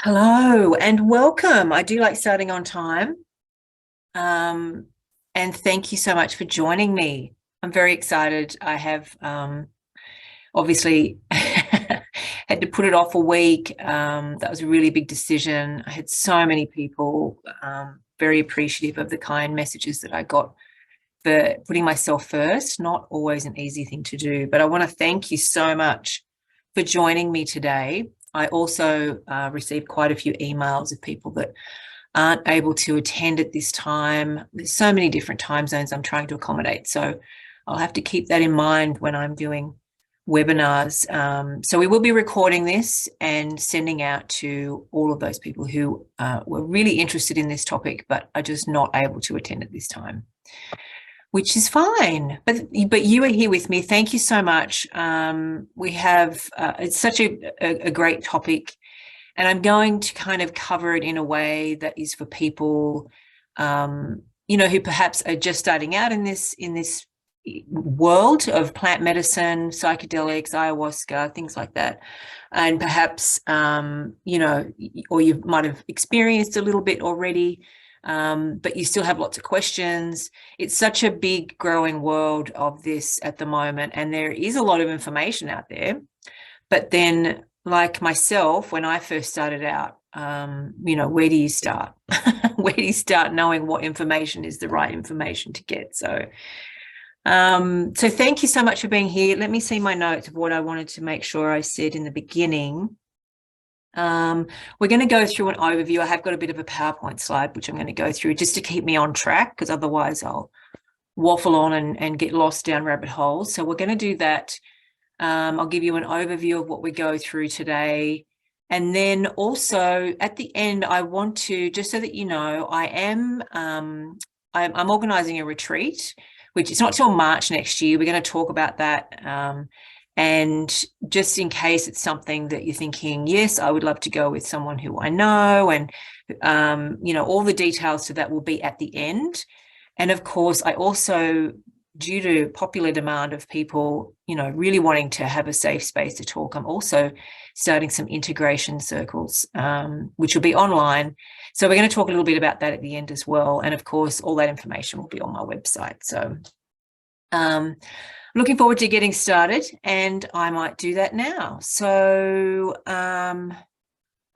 Hello and welcome. I do like starting on time. Um, and thank you so much for joining me. I'm very excited. I have obviously had to put it off a week. That was a really big decision. I had so many people very appreciative of the kind messages that I got for putting myself first. Not always an easy thing to do, but I want to thank you so much for joining me today. I also received quite a few emails of people that aren't able to attend at this time. There's so many different time zones I'm trying to accommodate. So I'll have to keep that in mind when I'm doing webinars. So we will be recording this and sending out to all of those people who were really interested in this topic, but are just not able to attend at this time, which is fine. But you are here with me. Thank you so much. We have, it's such a great topic, and I'm going to kind of cover it in a way that is for people, who perhaps are just starting out in this world of plant medicine, psychedelics, ayahuasca, things like that. And perhaps, or you might have experienced a little bit already, but you still have lots of questions. It's such a big growing world of this at the moment, and there is a lot of information out there. But then, like myself, when I first started out, where do you start? Where do you start knowing what information is the right information to get? So thank you so much for being here. Let me see my notes of what I wanted to make sure I said in the beginning. We're going to go through an overview. I have got a bit of a PowerPoint slide, which I'm going to go through just to keep me on track, because otherwise I'll waffle on and get lost down rabbit holes. So we're going to do that. I'll give you an overview of what we go through today. And then also at the end, I want to, just so that you know, I'm organising a retreat, which is not till March next year. We're going to talk about that. And just in case it's something that you're thinking, yes, I would love to go with someone who I know, and, all the details to that will be at the end. And of course, I also, due to popular demand of people, really wanting to have a safe space to talk, I'm also starting some integration circles, which will be online. So we're going to talk a little bit about that at the end as well. And of course, all that information will be on my website. So looking forward to getting started, and I might do that now. So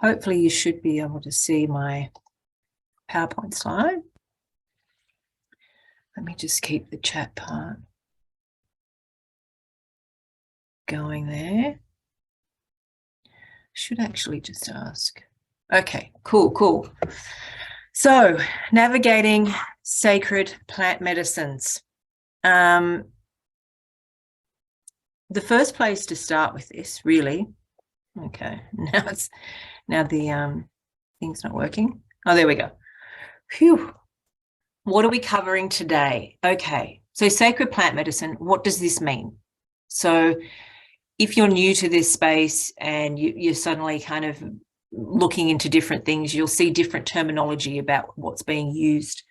hopefully you should be able to see my PowerPoint slide. Let me just keep the chat part going there. Should actually just ask. Okay, cool. So navigating sacred plant medicines. The first place to start with this, really. Okay, now the thing's not working. Oh, there we go. Phew. What are we covering today? Okay, so sacred plant medicine, what does this mean? So if you're new to this space and you're suddenly kind of looking into different things, you'll see different terminology about what's being used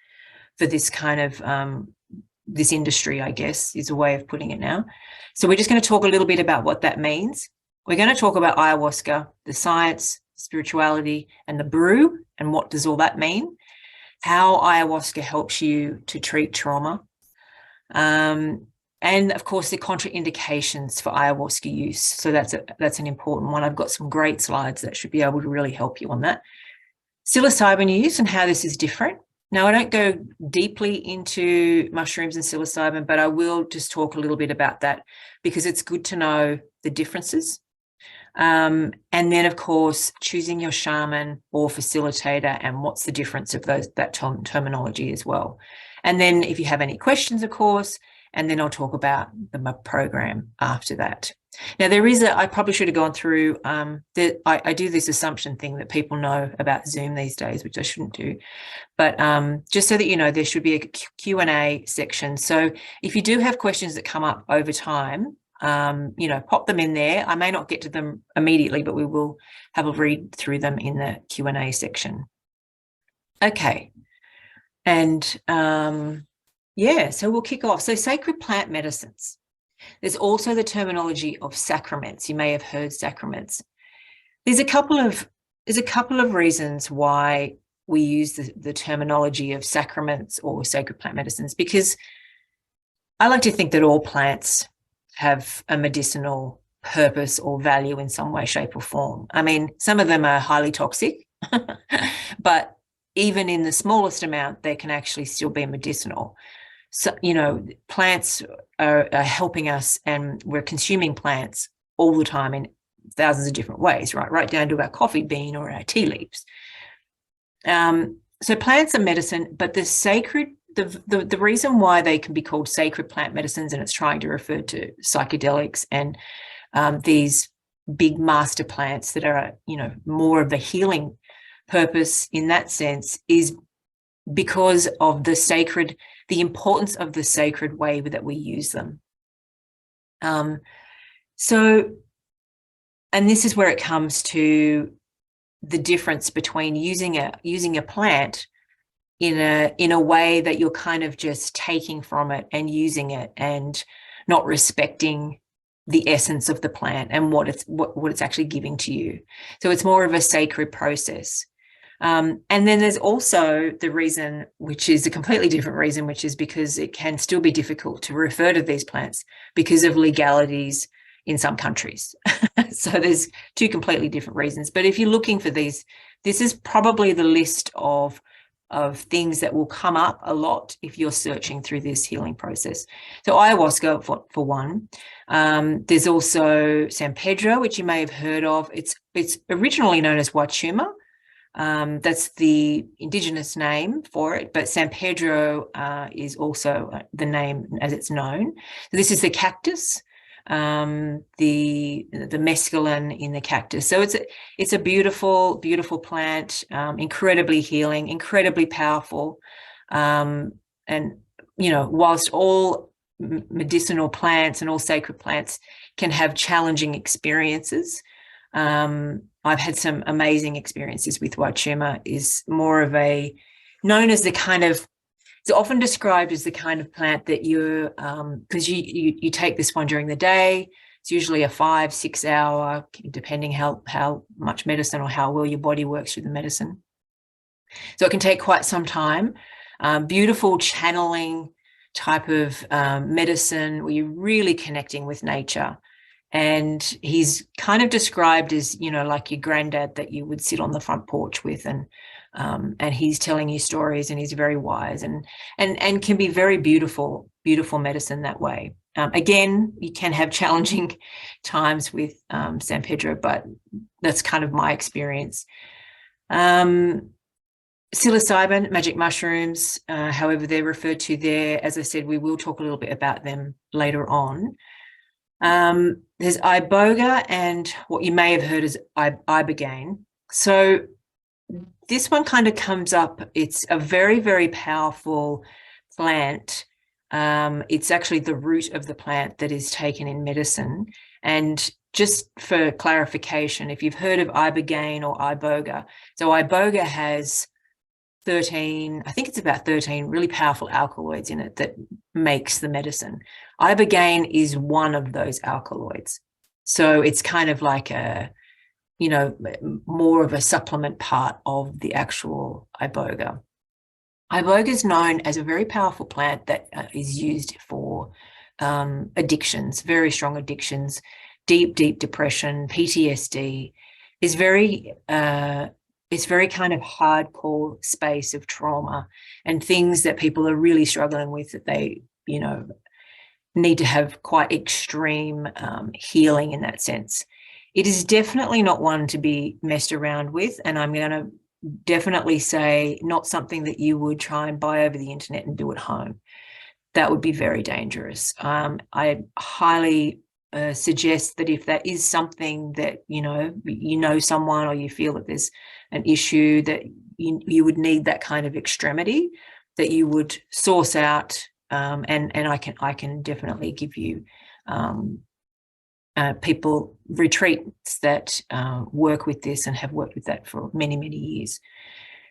for this kind of this industry, I guess, is a way of putting it now. So we're just going to talk a little bit about what that means. We're going to talk about ayahuasca, the science, spirituality, and the brew, and what does all that mean? How ayahuasca helps you to treat trauma. And of course, the contraindications for ayahuasca use. So that's an important one. I've got some great slides that should be able to really help you on that. Psilocybin use and how this is different. Now, I don't go deeply into mushrooms and psilocybin, but I will just talk a little bit about that because it's good to know the differences. And then, of course, choosing your shaman or facilitator and what's the difference of that terminology as well. And then if you have any questions, of course, and then I'll talk about the program after that. Now, I probably should have gone through, I do this assumption thing that people know about Zoom these days, which I shouldn't do. But just so that you know, there should be a Q&A section. So if you do have questions that come up over time, pop them in there. I may not get to them immediately, but we will have a read through them in the Q&A section. Okay. And so we'll kick off. So sacred plant medicines. There's also the terminology of sacraments. You may have heard sacraments. There's a couple of there's a couple of reasons why we use the terminology of sacraments or sacred plant medicines, because I like to think that all plants have a medicinal purpose or value in some way, shape, or form. I mean, some of them are highly toxic, but even in the smallest amount, they can actually still be medicinal. So, plants are helping us, and we're consuming plants all the time in thousands of different ways, right down to our coffee bean or our tea leaves. So plants are medicine, but the reason why they can be called sacred plant medicines, and it's trying to refer to psychedelics and these big master plants that are, more of a healing purpose in that sense, is because of the importance of the sacred way that we use them. And this is where it comes to the difference between using a plant in a way that you're kind of just taking from it and using it and not respecting the essence of the plant and what it's actually giving to you. So it's more of a sacred process. And then there's also the reason, which is a completely different reason, which is because it can still be difficult to refer to these plants because of legalities in some countries. So there's two completely different reasons. But if you're looking for these, this is probably the list of things that will come up a lot if you're searching through this healing process. So ayahuasca, for one. There's also San Pedro, which you may have heard of. It's originally known as Huachuma. That's the indigenous name for it, but San Pedro is also the name as it's known. So this is the cactus, the mescaline in the cactus. So it's a beautiful, beautiful plant, incredibly healing, incredibly powerful. And, whilst all medicinal plants and all sacred plants can have challenging experiences, I've had some amazing experiences with Huachuma. Is more of known as the kind of, it's often described as the kind of plant that because you take this one during the day. It's usually a 5-6 hour, depending how much medicine or how well your body works through the medicine. So it can take quite some time. Beautiful channeling type of medicine where you're really connecting with nature. And he's kind of described as, like your granddad that you would sit on the front porch with, and he's telling you stories, and he's very wise and can be very beautiful, beautiful medicine that way. Again, you can have challenging times with San Pedro, but that's kind of my experience. Psilocybin, magic mushrooms, however they're referred to there. As I said, we will talk a little bit about them later on. There's iboga and what you may have heard as ibogaine. So this one kind of comes up. It's a very, very powerful plant. It's actually the root of the plant that is taken in medicine. And just for clarification, if you've heard of ibogaine or iboga, so iboga has 13, I think it's about 13 really powerful alkaloids in it that makes the medicine. Ibogaine is one of those alkaloids. So it's kind of like more of a supplement part of the actual iboga. Iboga is known as a very powerful plant that is used for addictions, very strong addictions, deep depression, PTSD. Is very it's very kind of hardcore space of trauma and things that people are really struggling with, that they, need to have quite extreme healing in that sense. It is definitely not one to be messed around with, and I'm going to definitely say not something that you would try and buy over the internet and do at home. That would be very dangerous. I highly suggest that if that is something that, someone, or you feel that there's an issue that you would need that kind of extremity, that you would source out, and I can definitely give you people retreats that work with this and have worked with that for many, many years,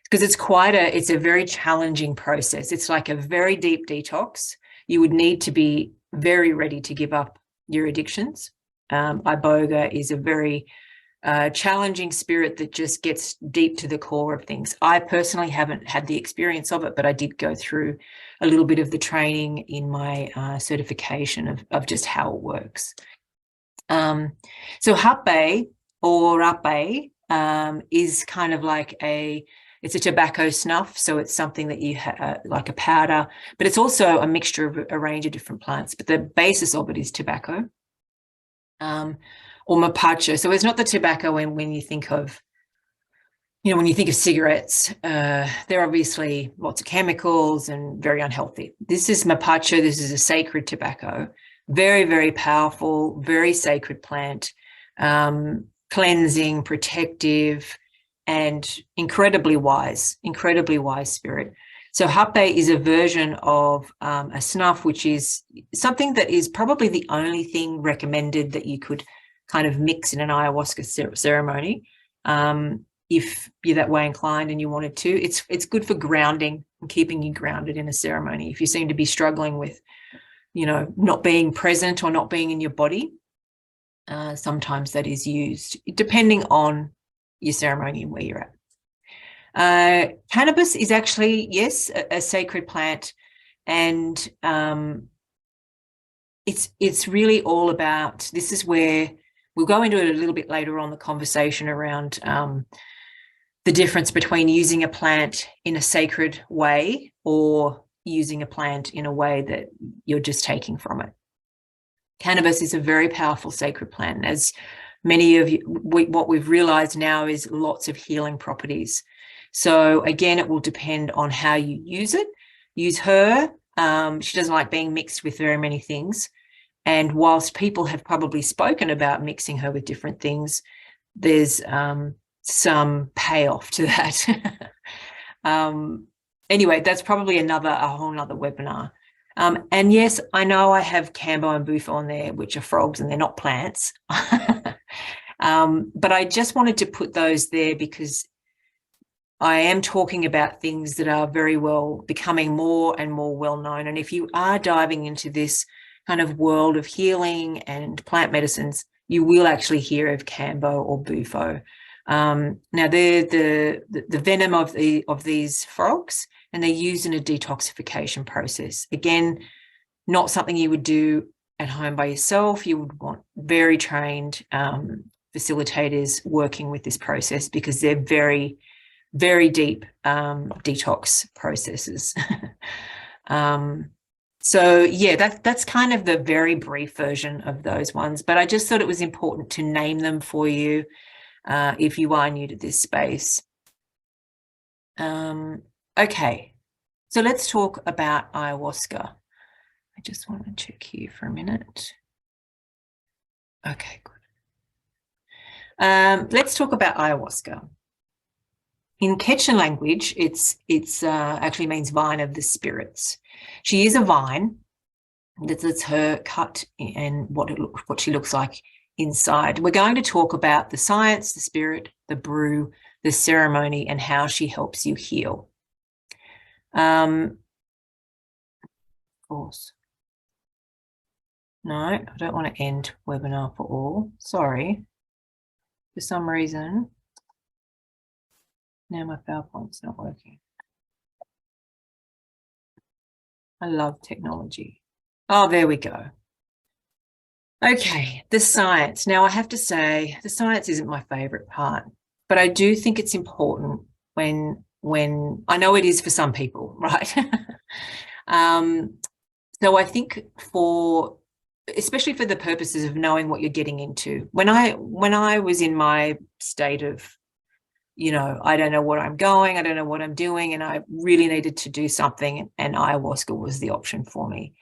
because it's a very challenging process. It's like a very deep detox. You would need to be very ready to give up your addictions. Iboga is a very challenging spirit that just gets deep to the core of things. I personally haven't had the experience of it, but I did go through a little bit of the training in my certification of just how it works. So hape or rape is kind of like it's a tobacco snuff. So it's something that you like a powder, but it's also a mixture of a range of different plants. But the basis of it is tobacco, or mapacho. So it's not the tobacco when you think of, when you think of cigarettes, there are obviously lots of chemicals and very unhealthy. This is mapacho. This is a sacred tobacco. Very, very powerful, very sacred plant, cleansing, protective, and incredibly wise spirit. So hape is a version of a snuff, which is something that is probably the only thing recommended that you could kind of mix in an ayahuasca ceremony. If you're that way inclined and you wanted to, it's good for grounding and keeping you grounded in a ceremony. If you seem to be struggling with, not being present or not being in your body, sometimes that is used, depending on your ceremony and where you're at. Cannabis is actually, yes, a sacred plant, and it's really all about, this is where we'll go into it a little bit later on, the conversation around the difference between using a plant in a sacred way or using a plant in a way that you're just taking from it. Cannabis is a very powerful sacred plant. As many of you, what we've realized now is lots of healing properties. So again, it will depend on how you use it. Use her. She doesn't like being mixed with very many things. And whilst people have probably spoken about mixing her with different things, there's some payoff to that. Anyway, that's probably a whole nother webinar. And yes, I know I have Cambo and Bufo on there, which are frogs and they're not plants. But I just wanted to put those there because I am talking about things that are very well becoming more and more well known. And if you are diving into this kind of world of healing and plant medicines, you will actually hear of Cambo or Bufo. Now they're the venom of these frogs, and they're used in a detoxification process. Again, not something you would do at home by yourself. You would want very trained facilitators working with this process because they're very, very deep detox processes. So yeah, that's kind of the very brief version of those ones, but I just thought it was important to name them for you if you are new to this space. Okay, so let's talk about ayahuasca. I just want to check here for a minute. Okay, good. Let's talk about ayahuasca. In Quechua language, it's actually means vine of the spirits. She is a vine. That's her cut and what she looks like inside. We're going to talk about the science, the spirit, the brew, the ceremony, and how she helps you heal. Of course. No, I don't want to end webinar for all. Sorry. For some reason, now my PowerPoint's not working. I love technology. Oh, there we go. Okay, the science. Now, I have to say, the science isn't my favorite part, but I do think it's important when I know it is for some people, right? So I think especially for the purposes of knowing what you're getting into, when I was in my state of, I don't know where I'm going, I don't know what I'm doing, and I really needed to do something, and ayahuasca was the option for me.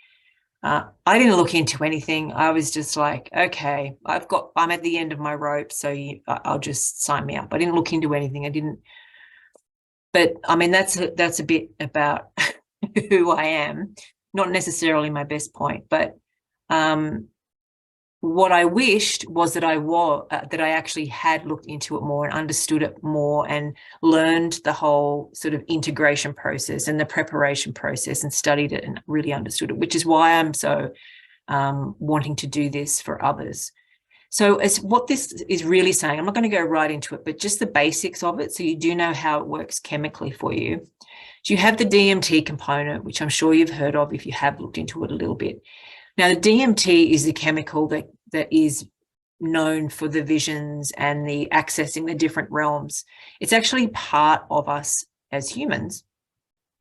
I didn't look into anything. I was just like, okay, I'm at the end of my rope, so I'll just sign me up. I didn't look into anything. But I mean, that's a bit about who I am, not necessarily my best point, but what I wished was that I actually had looked into it more and understood it more and learned the whole sort of integration process and the preparation process and studied it and really understood it, which is why I'm so wanting to do this for others. So as what this is really saying, I'm not going to go right into it, but just the basics of it so you do know how it works chemically for you. So you have the DMT component, which I'm sure you've heard of if you have looked into it a little bit. Now, the DMT is the chemical that is known for the visions and the accessing the different realms. It's actually part of us as humans,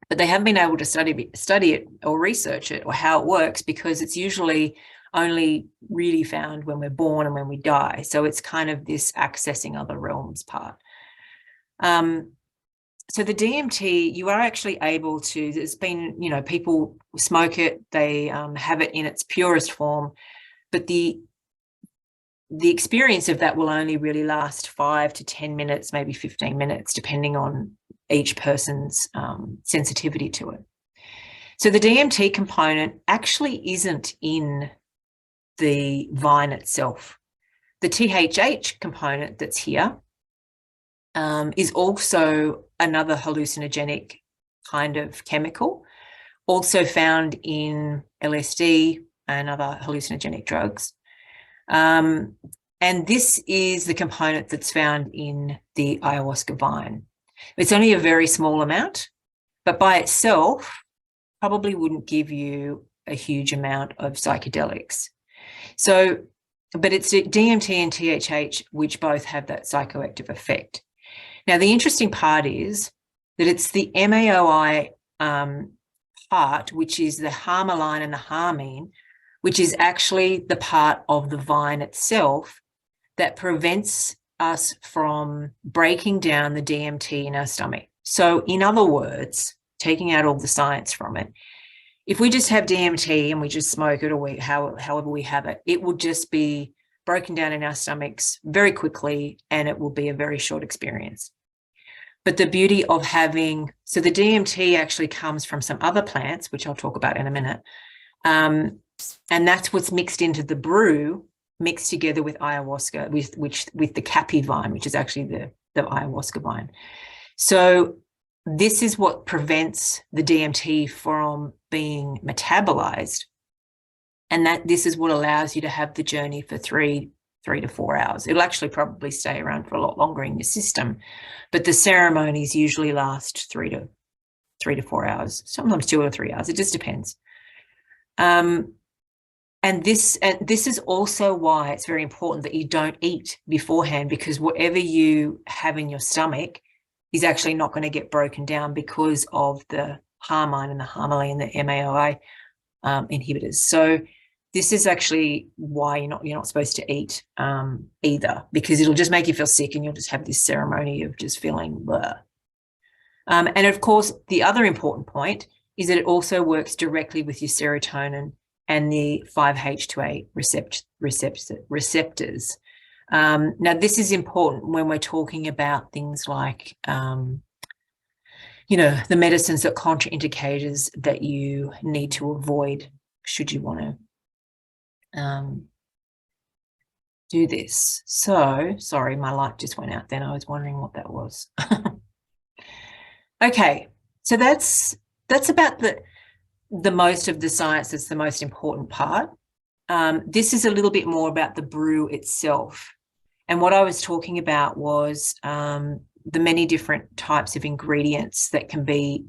but they haven't been able to study it or research it or how it works because it's usually only really found when we're born and when we die. So it's kind of this accessing other realms part. So the DMT, you are actually able to, there's been, people smoke it, they have it in its purest form, but the experience of that will only really last 5 to 10 minutes, maybe 15 minutes, depending on each person's sensitivity to it. So the DMT component actually isn't in the vine itself. The THH component that's here is also another hallucinogenic kind of chemical, also found in LSD and other hallucinogenic drugs. And this is the component that's found in the ayahuasca vine. It's only a very small amount, but by itself probably wouldn't give you a huge amount of psychedelics. So, but it's DMT and THH, which both have that psychoactive effect. Now, the interesting part is that it's the MAOI part, which is the harmaline and the harmine, which is actually the part of the vine itself that prevents us from breaking down the DMT in our stomach. So in other words, taking out all the science from it, if we just have DMT and we just smoke it or however we have it, it will just be broken down in our stomachs very quickly and it will be a very short experience. But the beauty of so the DMT actually comes from some other plants, which I'll talk about in a minute. And that's what's mixed into the brew, mixed together with ayahuasca, with the capi vine, which is actually the ayahuasca vine. So this is what prevents the DMT from being metabolized. And this is what allows you to have the journey for 3 to 4 hours. It'll actually probably stay around for a lot longer in your system, but the ceremonies usually last 3 to 4 hours, sometimes 2 or 3 hours. It just depends. And this is also why it's very important that you don't eat beforehand, because whatever you have in your stomach is actually not going to get broken down because of the harmine and the harmaline and the MAOI inhibitors. So this is actually why you're not supposed to eat either, because it'll just make you feel sick and you'll just have this ceremony of just feeling blah. And of course, the other important point is that it also works directly with your serotonin and the 5-H2A receptors. Now, this is important when we're talking about things like, the medicines that contraindicators that you need to avoid should you want to do this. So, sorry, my light just went out then. I was wondering what that was. Okay, so that's about the most of the science. That's the most important part. This is a little bit more about the brew itself. And what I was talking about was the many different types of ingredients that can be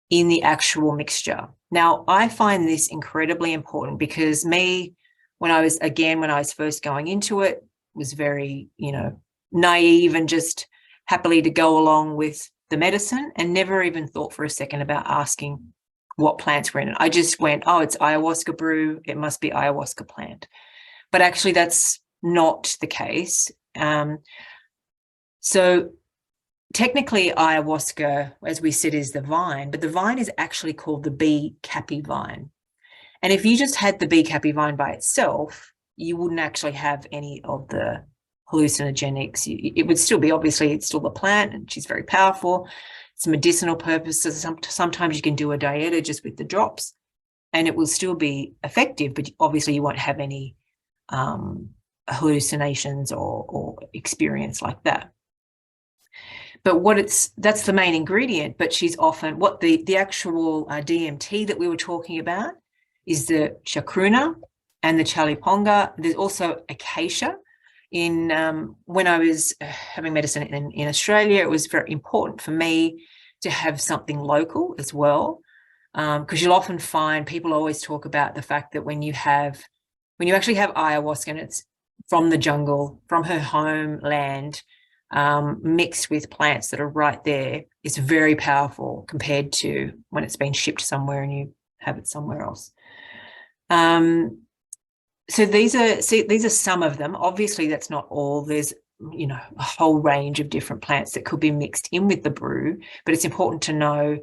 in the actual mixture. Now, I find this incredibly important because when I was first going into it, was very, naive and just happily to go along with the medicine and never even thought for a second about asking what plants were in it. I just went, oh, it's ayahuasca brew, it must be ayahuasca plant. But actually that's not the case. So technically ayahuasca, as we said, is the vine, but the vine is actually called the bee capi vine. And if you just had the bee capi vine by itself, you wouldn't actually have any of the hallucinogenics. It would still be, obviously, it's still a plant and she's very powerful. It's medicinal purposes. Sometimes you can do a dieta just with the drops and it will still be effective, but obviously you won't have any hallucinations or experience like that. But that's the main ingredient, but she's often, what the actual DMT that we were talking about is the chacruna, and the chaliponga. There's also acacia. When I was having medicine in Australia, it was very important for me to have something local as well, because you'll often find people always talk about the fact that when you actually have ayahuasca and it's from the jungle, from her homeland, mixed with plants that are right there, it's very powerful compared to when it's been shipped somewhere and you have it somewhere else. So these are some of them. Obviously, that's not all. There's, a whole range of different plants that could be mixed in with the brew, but it's important to know,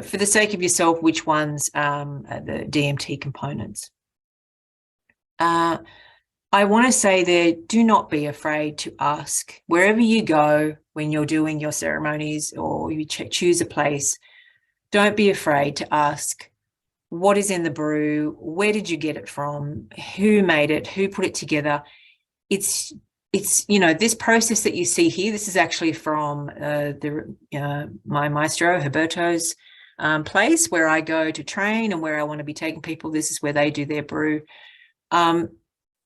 for the sake of yourself, which ones are the DMT components. I want to say there, do not be afraid to ask wherever you go when you're doing your ceremonies or you choose a place. Don't be afraid to ask, what is in the brew? Where did you get it from? Who made it? Who put it together? It's this process that you see here, this is actually from my maestro, Herberto's place where I go to train and where I want to be taking people. This is where they do their brew.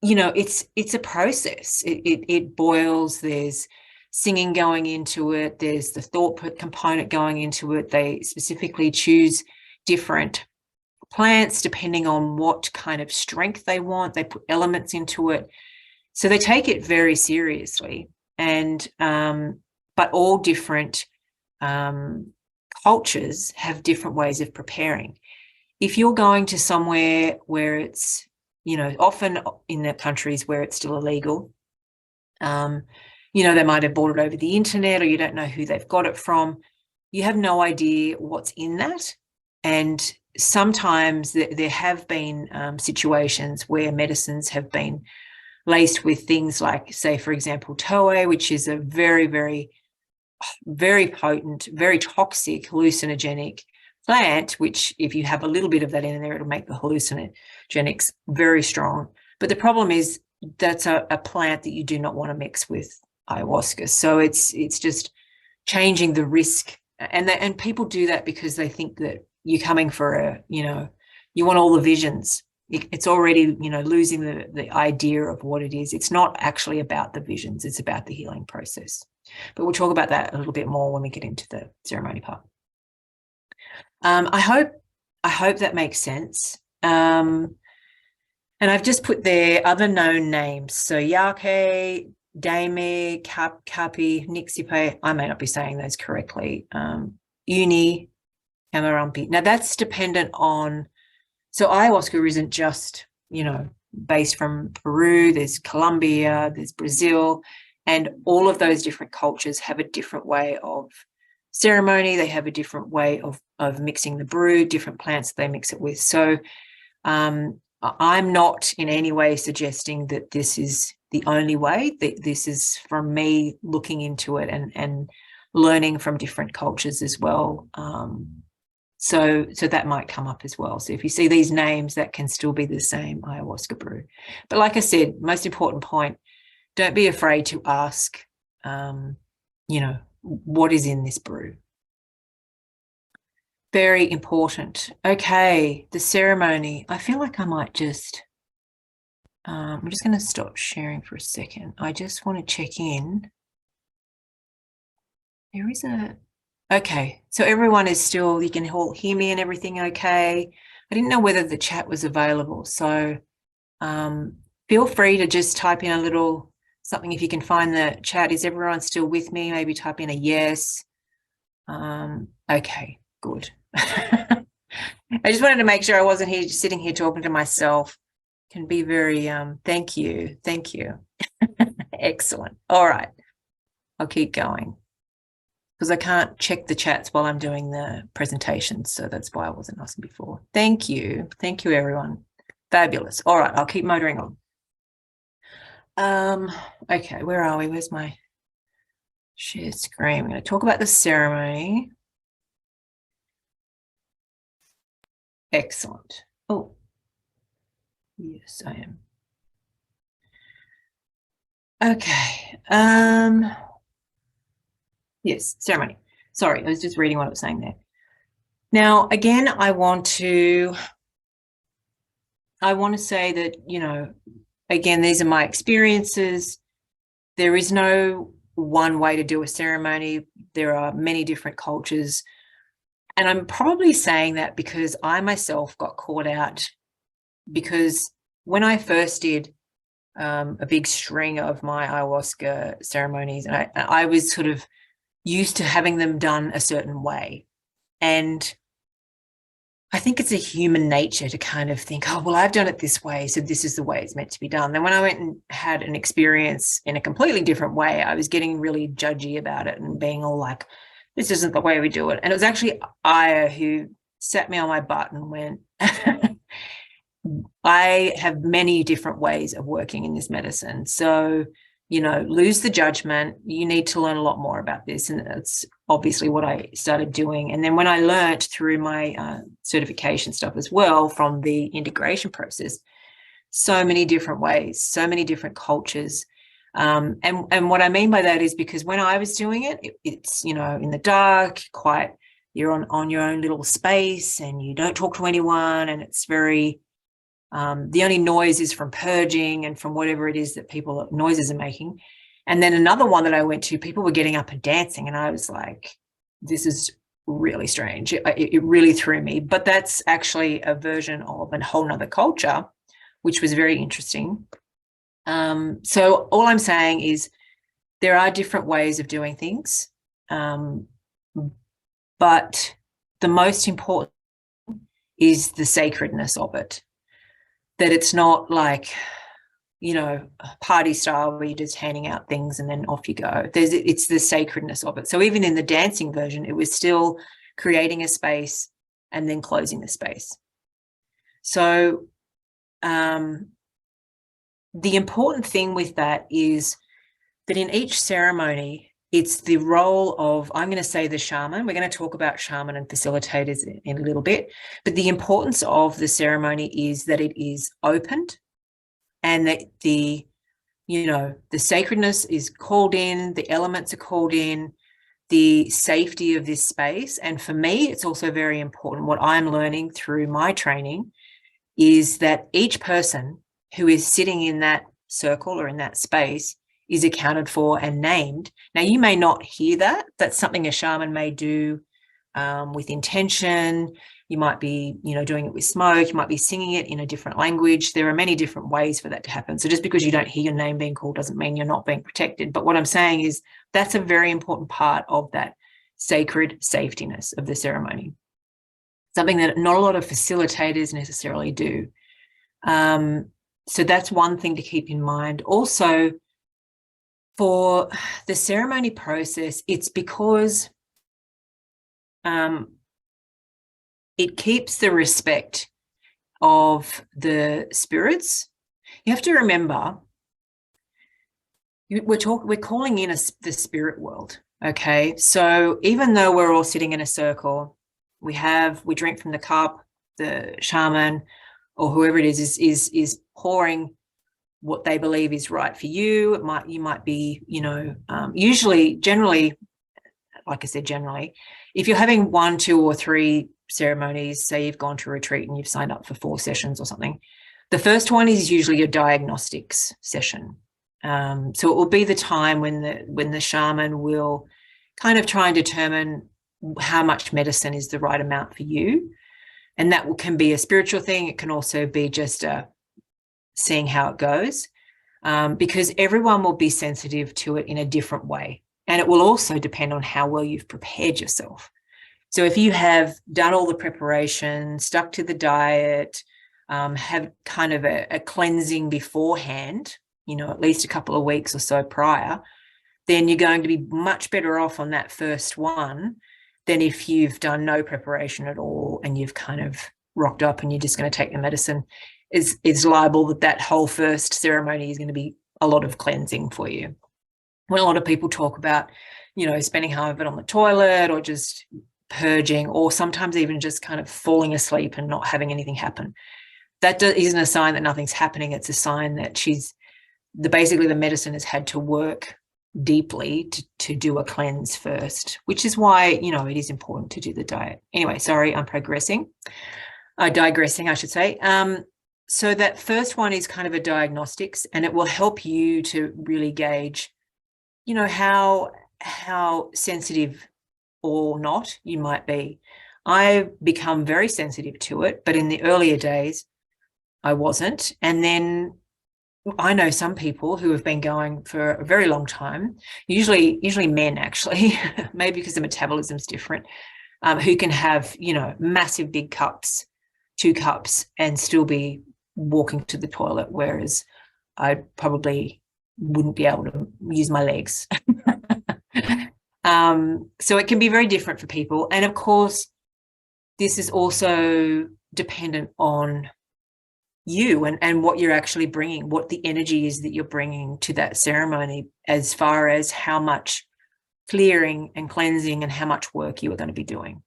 It's a process. It boils. There's singing going into it. There's the thought component going into it. They specifically choose different plants depending on what kind of strength they want. They put elements into it. So they take it very seriously. And but all different cultures have different ways of preparing. If you're going to somewhere where it's, often in the countries where it's still illegal, they might have bought it over the internet or you don't know who they've got it from. You have no idea what's in that. And sometimes there have been situations where medicines have been laced with things like, say, for example, Toei, which is a very, very, very potent, very toxic hallucinogenic plant, which if you have a little bit of that in there, it'll make the hallucinogenics very strong. But the problem is that's a plant that you do not want to mix with ayahuasca. So it's just changing the risk. And people do that because they think that you're coming for you want all the visions. It's already, losing the idea of what it is. It's not actually about the visions. It's about the healing process. But we'll talk about that a little bit more when we get into the ceremony part. I hope that makes sense. And I've just put there other known names. So Yake, Dame, Kapi, Nixipe. I may not be saying those correctly. Uni, Kamarampi. Now that's dependent on. So ayahuasca isn't just, based from Peru, there's Colombia, there's Brazil, and all of those different cultures have a different way of ceremony. They have a different way of mixing the brew, different plants that they mix it with. So I'm not in any way suggesting that this is the only way. This is from me looking into it and learning from different cultures as well. So that might come up as well. So if you see these names, that can still be the same ayahuasca brew. But like I said, most important point, don't be afraid to ask, what is in this brew? Very important. Okay, the ceremony. I feel like I might just, I'm just going to stop sharing for a second. I just want to check in. There is okay, so everyone is still, you can all hear me and everything okay. I didn't know whether the chat was available. So feel free to just type in a little something if you can find the chat. Is everyone still with me? Maybe type in a yes. Okay, good. I just wanted to make sure I wasn't here just sitting here talking to myself. Can be very, thank you. Excellent. All right, I'll keep going because I can't check the chats while I'm doing the presentation. So that's why I wasn't asking before. Thank you, everyone. Fabulous. All right, I'll keep motoring on. Okay, where are we? Where's my share screen? I'm going to talk about the ceremony. Excellent. Oh, yes, I am. Okay. Yes, ceremony. Sorry, I was just reading what I was saying there. Now, again, I want to I want to say that, again, these are my experiences. There is no one way to do a ceremony. There are many different cultures. And I'm probably saying that because I myself got caught out, because when I first did a big string of my ayahuasca ceremonies, and I was sort of used to having them done a certain way. And I think it's a human nature to kind of think, oh, well, I've done it this way, so this is the way it's meant to be done. Then when I went and had an experience in a completely different way, I was getting really judgy about it and being all like, this isn't the way we do it. And it was actually Aya who sat me on my butt and went, I have many different ways of working in this medicine. So, lose the judgment. You need to learn a lot more about this. And that's obviously what I started doing. And then when I learned through my certification stuff as well from the integration process, so many different ways, so many different cultures. And what I mean by that is because when I was doing it, it's, in the dark, quiet, you're on your own little space and you don't talk to anyone, and it's very, the only noise is from purging and from whatever it is that noises are making. And then another one that I went to, people were getting up and dancing, and I was like, this is really strange. It really threw me. But that's actually a version of a whole nother culture, which was very interesting. So all I'm saying is there are different ways of doing things. But the most important is the sacredness of it. That it's not like, party style where you're just handing out things and then off you go. It's the sacredness of it. So even in the dancing version, it was still creating a space and then closing the space. So the important thing with that is that in each ceremony, it's the role of, I'm going to say the shaman. We're going to talk about shaman and facilitators in a little bit. But the importance of the ceremony is that it is opened and that the sacredness is called in, the elements are called in, the safety of this space. And for me, it's also very important. What I'm learning through my training is that each person who is sitting in that circle or in that space is accounted for and named. Now, you may not hear that. That's something a shaman may do with intention. You might be, doing it with smoke. You might be singing it in a different language. There are many different ways for that to happen. So just because you don't hear your name being called doesn't mean you're not being protected. But what I'm saying is that's a very important part of that sacred safetiness of the ceremony. Something that not a lot of facilitators necessarily do. So that's one thing to keep in mind. Also, for the ceremony process, it's because it keeps the respect of the spirits. You have to remember, we're calling in the spirit world, okay? So even though we're all sitting in a circle, we drink from the cup, the shaman or whoever it is pouring what they believe is right for you. You might be, generally, like I said, generally, if you're having 1, 2, or 3 ceremonies, say you've gone to a retreat and you've signed up for 4 sessions or something, the first one is usually a diagnostics session. So it will be the time when the shaman will kind of try and determine how much medicine is the right amount for you. And that can be a spiritual thing. It can also be just seeing how it goes, because everyone will be sensitive to it in a different way. And it will also depend on how well you've prepared yourself. So if you have done all the preparation, stuck to the diet, have kind of a cleansing beforehand, at least a couple of weeks or so prior, then you're going to be much better off on that first one than if you've done no preparation at all and you've kind of rocked up and you're just going to take the medicine. It's liable that whole first ceremony is going to be a lot of cleansing for you. When a lot of people talk about, spending half of it on the toilet or just purging, or sometimes even just kind of falling asleep and not having anything happen, that isn't a sign that nothing's happening. It's a sign that basically the medicine has had to work deeply to do a cleanse first, which is why, it is important to do the diet. Anyway, sorry, I'm digressing, I should say. So that first one is kind of a diagnostics, and it will help you to really gauge, you know, how sensitive or not you might be. I've become very sensitive to it, but in the earlier days, I wasn't. And then I know some people who have been going for a very long time, usually men actually, maybe because the metabolism's different, who can have, you know, massive big cups, 2 cups, and still be walking to the toilet, whereas I probably wouldn't be able to use my legs. So it can be very different for people. And of course, this is also dependent on you and what you're actually bringing, what the energy is that you're bringing to that ceremony, as far as how much clearing and cleansing and how much work you are going to be doing.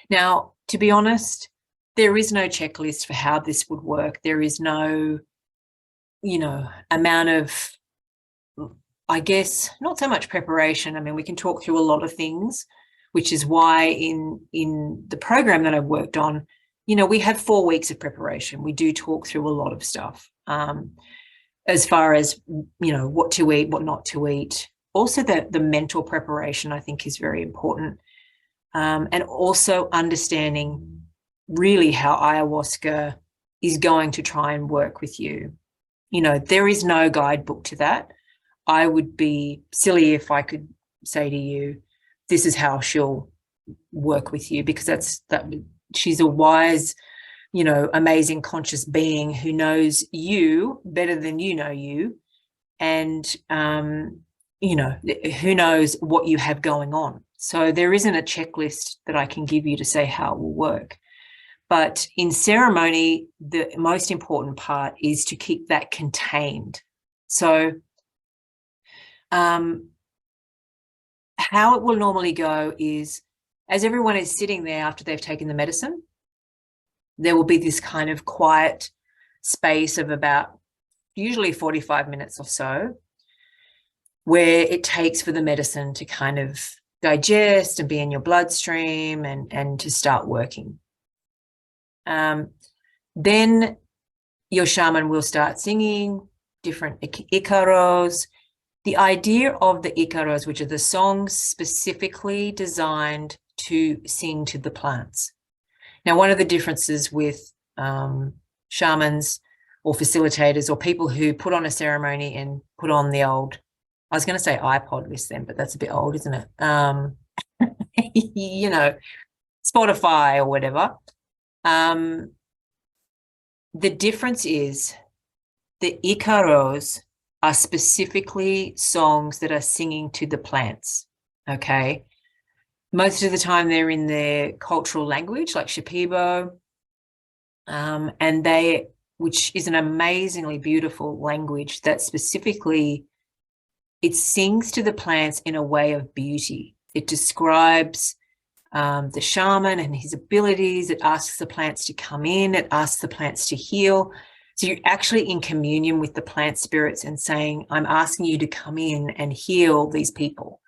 Now, to be honest, there is no checklist for how this would work. There is no, you know, amount of, I guess, not so much preparation. I mean, we can talk through a lot of things, which is why in the program that I've worked on, you know, we have 4 weeks of preparation. We do talk through a lot of stuff, as far as, you know, what to eat, what not to eat. Also, the mental preparation, I think, is very important. And also understanding really how ayahuasca is going to try and work with you. You know, there is no guidebook to that. I would be silly if I could say to you, this is how she'll work with you, because that she's a wise, you know, amazing conscious being who knows you better than you know you. And, you know, who knows what you have going on. So there isn't a checklist that I can give you to say how it will work. But in ceremony, the most important part is to keep that contained. So how it will normally go is, as everyone is sitting there after they've taken the medicine, there will be this kind of quiet space of about usually 45 minutes or so, where it takes for the medicine to kind of digest and be in your bloodstream and to start working. Then your shaman will start singing different Ikaros. The idea of the Ikaros, which are the songs specifically designed to sing to the plants. Now, one of the differences with shamans or facilitators or people who put on a ceremony and put on the old, I was going to say iPod with them, but that's a bit old, isn't it? You know, Spotify or whatever. The difference is the Ikaros are specifically songs that are singing to the plants, okay? Most of the time they're in their cultural language, like Shipibo, and which is an amazingly beautiful language that specifically, it sings to the plants in a way of beauty. It describes the shaman and his abilities. It asks the plants to come in. It asks the plants to heal. So you're actually in communion with the plant spirits and saying, I'm asking you to come in and heal these people,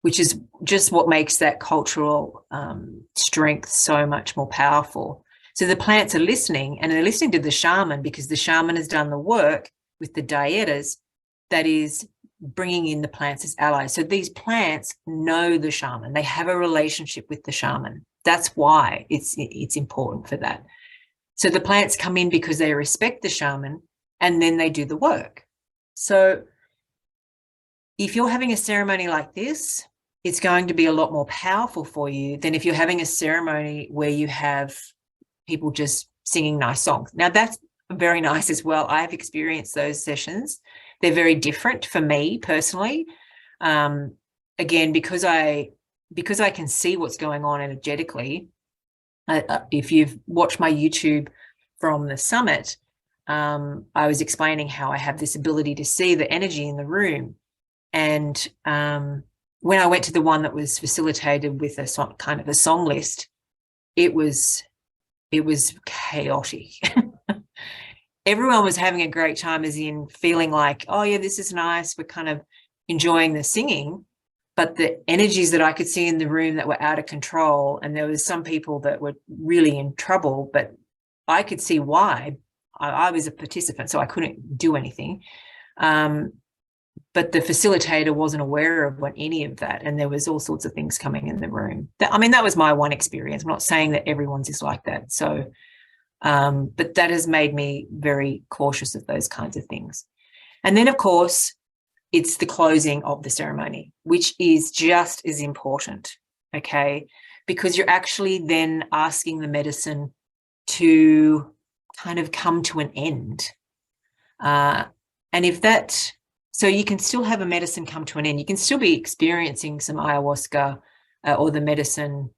which is just what makes that cultural strength so much more powerful. So the plants are listening, and they're listening to the shaman because the shaman has done the work with the dietas that is bringing in the plants as allies. So these plants know the shaman. They have a relationship with the shaman. That's why it's important for that. So the plants come in because they respect the shaman, and then they do the work. So if you're having a ceremony like this, it's going to be a lot more powerful for you than if you're having a ceremony where you have people just singing nice songs. Now, that's very nice as well. I have experienced those sessions. They're very different for me personally. Again, because I can see what's going on energetically. If you've watched my YouTube from the summit, I was explaining how I have this ability to see the energy in the room. And when I went to the one that was facilitated with a kind of a song list, it was chaotic. Everyone was having a great time, as in feeling like, oh yeah, this is nice. We're kind of enjoying the singing, but the energies that I could see in the room that were out of control, and there was some people that were really in trouble, but I could see why, I was a participant, so I couldn't do anything. But the facilitator wasn't aware of any of that, and there was all sorts of things coming in the room. That was my one experience. I'm not saying that everyone's is like that. So, but that has made me very cautious of those kinds of things. And then, of course, it's the closing of the ceremony, which is just as important, okay? Because you're actually then asking the medicine to kind of come to an end. And if that, so you can still have a medicine come to an end. You can still be experiencing some ayahuasca or the medicine,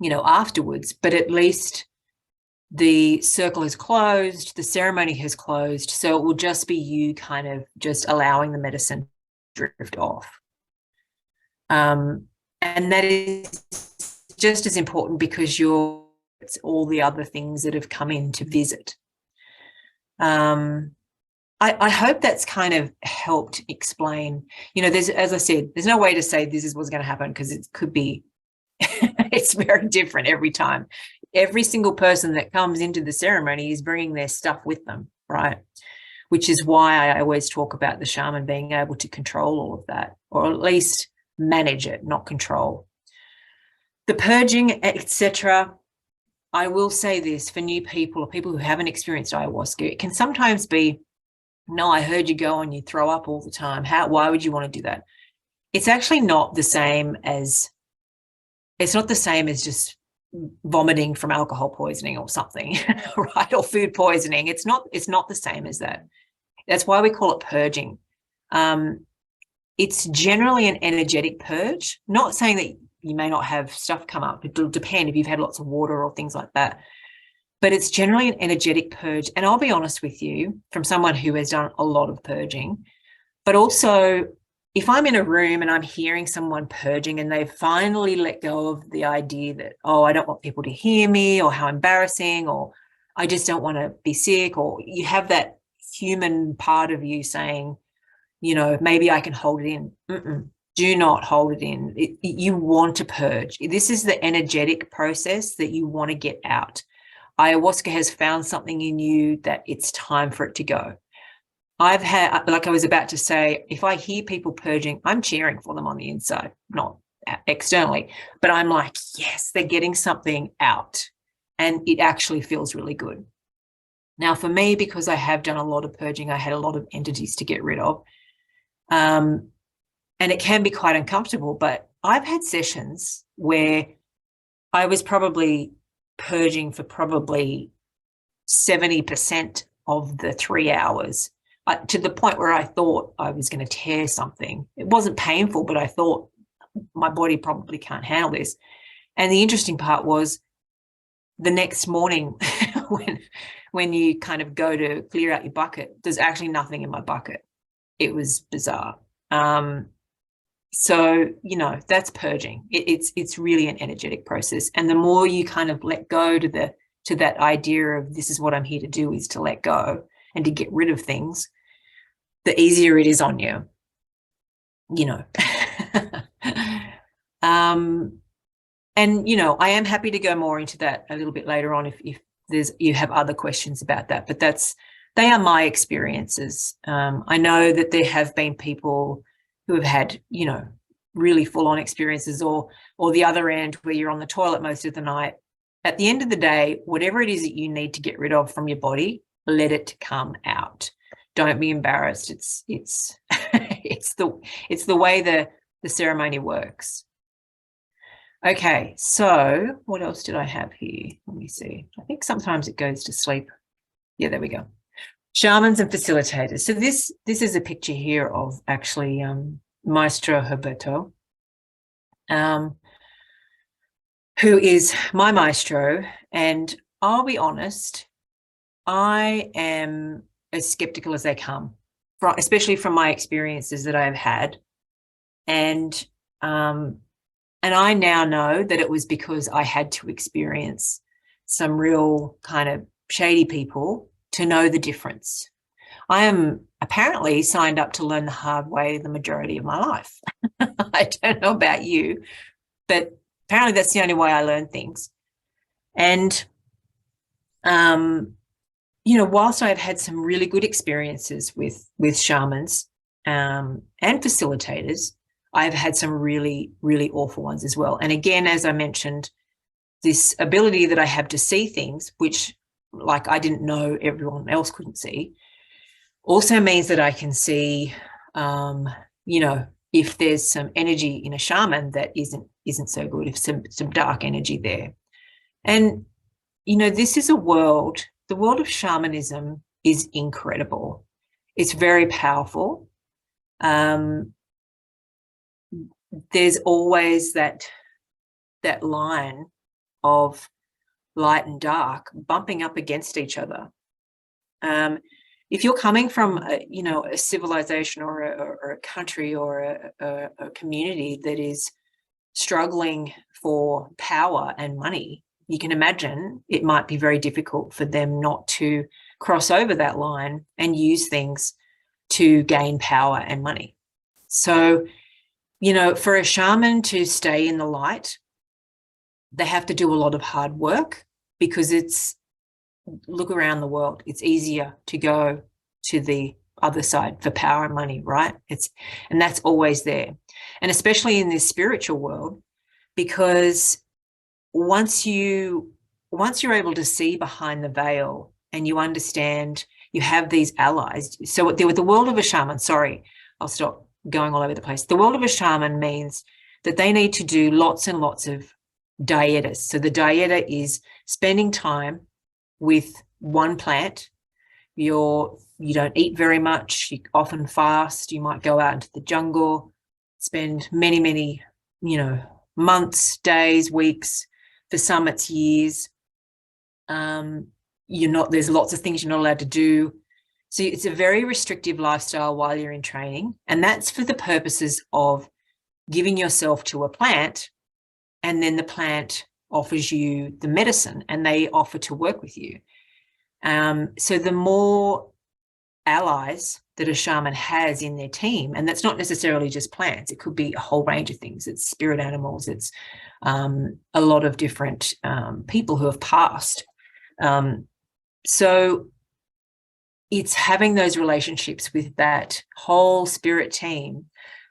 afterwards, but at least the circle has closed, the ceremony has closed, so it will just be you kind of just allowing the medicine to drift off. And that is just as important because it's all the other things that have come in to visit. I hope that's kind of helped explain, as I said, there's no way to say this is what's going to happen because it could be, it's very different every time. Every single person that comes into the ceremony is bringing their stuff with them, right? Which is why I always talk about the shaman being able to control all of that, or at least manage it, not control. The purging, etc. I will say this for new people or people who haven't experienced ayahuasca, it can sometimes be, no, I heard you go and you throw up all the time. Why would you want to do that? It's actually not the same as just vomiting from alcohol poisoning or something, right? Or food poisoning. It's not the same as that. That's why we call it purging. It's generally an energetic purge, not saying that you may not have stuff come up. It'll depend if you've had lots of water or things like that. But it's generally an energetic purge. And I'll be honest with you, from someone who has done a lot of purging, but also if I'm in a room and I'm hearing someone purging and they've finally let go of the idea that, oh, I don't want people to hear me, or how embarrassing, or I just don't want to be sick, or you have that human part of you saying, maybe I can hold it in. Do not hold it in. You want to purge. This is the energetic process that you want to get out. Ayahuasca has found something in you that it's time for it to go. I've had, like I was about to say, if I hear people purging, I'm cheering for them on the inside, not externally, but I'm like, yes, they're getting something out, and it actually feels really good. Now, for me, because I have done a lot of purging, I had a lot of entities to get rid of, and it can be quite uncomfortable, but I've had sessions where I was probably purging for probably 70% of the 3 hours, to the point where I thought I was going to tear something. It wasn't painful, but I thought my body probably can't handle this. And the interesting part was the next morning when you kind of go to clear out your bucket, there's actually nothing in my bucket. It was bizarre. So, that's purging. It's really an energetic process. And the more you kind of let go to that idea of this is what I'm here to do, is to let go and to get rid of things, the easier it is on you, And, I am happy to go more into that a little bit later on if you have other questions about that, but they are my experiences. I know that there have been people who have had, really full-on experiences, or the other end where you're on the toilet most of the night. At the end of the day, whatever it is that you need to get rid of from your body, let it come out. Don't be embarrassed. It's it's the way the ceremony works. Okay, so what else did I have here? Let me see. I think sometimes it goes to sleep. Yeah, there we go. Shamans and facilitators. So this is a picture here of actually Maestro Herberto, who is my maestro. And I'll be honest, I am as skeptical as they come, especially from my experiences that I've had. And I now know that it was because I had to experience some real kind of shady people to know the difference. I am apparently signed up to learn the hard way the majority of my life. I don't know about you, but apparently that's the only way I learn things. And, whilst I've had some really good experiences with shamans and facilitators, I've had some really, really awful ones as well. And again, as I mentioned, this ability that I have to see things, which like I didn't know everyone else couldn't see, also means that I can see, if there's some energy in a shaman that isn't so good, if some dark energy there. And, this is the world of shamanism is incredible. It's very powerful. There's always that line of light and dark bumping up against each other. If you're coming from a civilization or a country or a community that is struggling for power and money, you can imagine it might be very difficult for them not to cross over that line and use things to gain power and money. So, for a shaman to stay in the light, they have to do a lot of hard work, because look around the world, it's easier to go to the other side for power and money, right? And that's always there. And especially in this spiritual world, because once you're able to see behind the veil and you understand, you have these allies. So with the world of a shaman, sorry, I'll stop going all over the place. The world of a shaman means that they need to do lots and lots of dietas. So the dieta is spending time with one plant. You don't eat very much. You often fast. You might go out into the jungle, spend many, many, months, days, weeks. For some, it's years. There's lots of things you're not allowed to do. So it's a very restrictive lifestyle while you're in training. And that's for the purposes of giving yourself to a plant, and then the plant offers you the medicine and they offer to work with you. So the more allies that a shaman has in their team, and that's not necessarily just plants, it could be a whole range of things. It's spirit animals, it's a lot of different people who have passed. So it's having those relationships with that whole spirit team,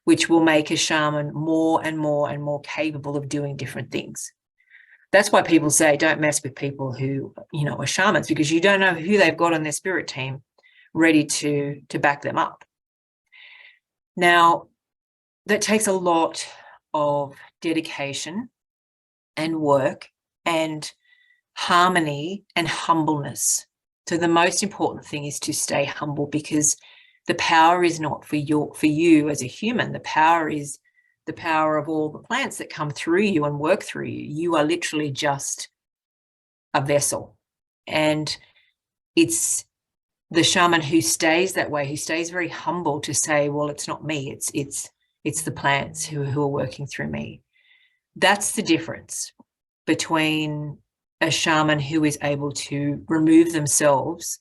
which will make a shaman more and more and more capable of doing different things. That's why people say don't mess with people who, are shamans, because you don't know who they've got on their spirit team ready to back them up. Now, that takes a lot of dedication and work and harmony and humbleness. So the most important thing is to stay humble, because the power is not for you as a human. The power is the power of all the plants that come through you and work through you. You are literally just a vessel. And it's the shaman who stays that way, who stays very humble to say, well, it's not me, it's the plants who are working through me. That's the difference between a shaman who is able to remove themselves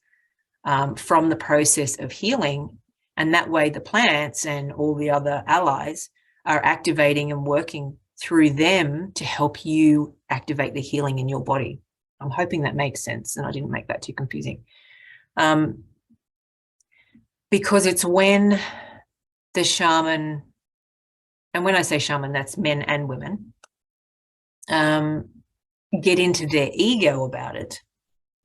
from the process of healing, and that way the plants and all the other allies are activating and working through them to help you activate the healing in your body. I'm hoping that makes sense and I didn't make that too confusing. Because it's when the shaman, and when I say shaman, that's men and women, get into their ego about it,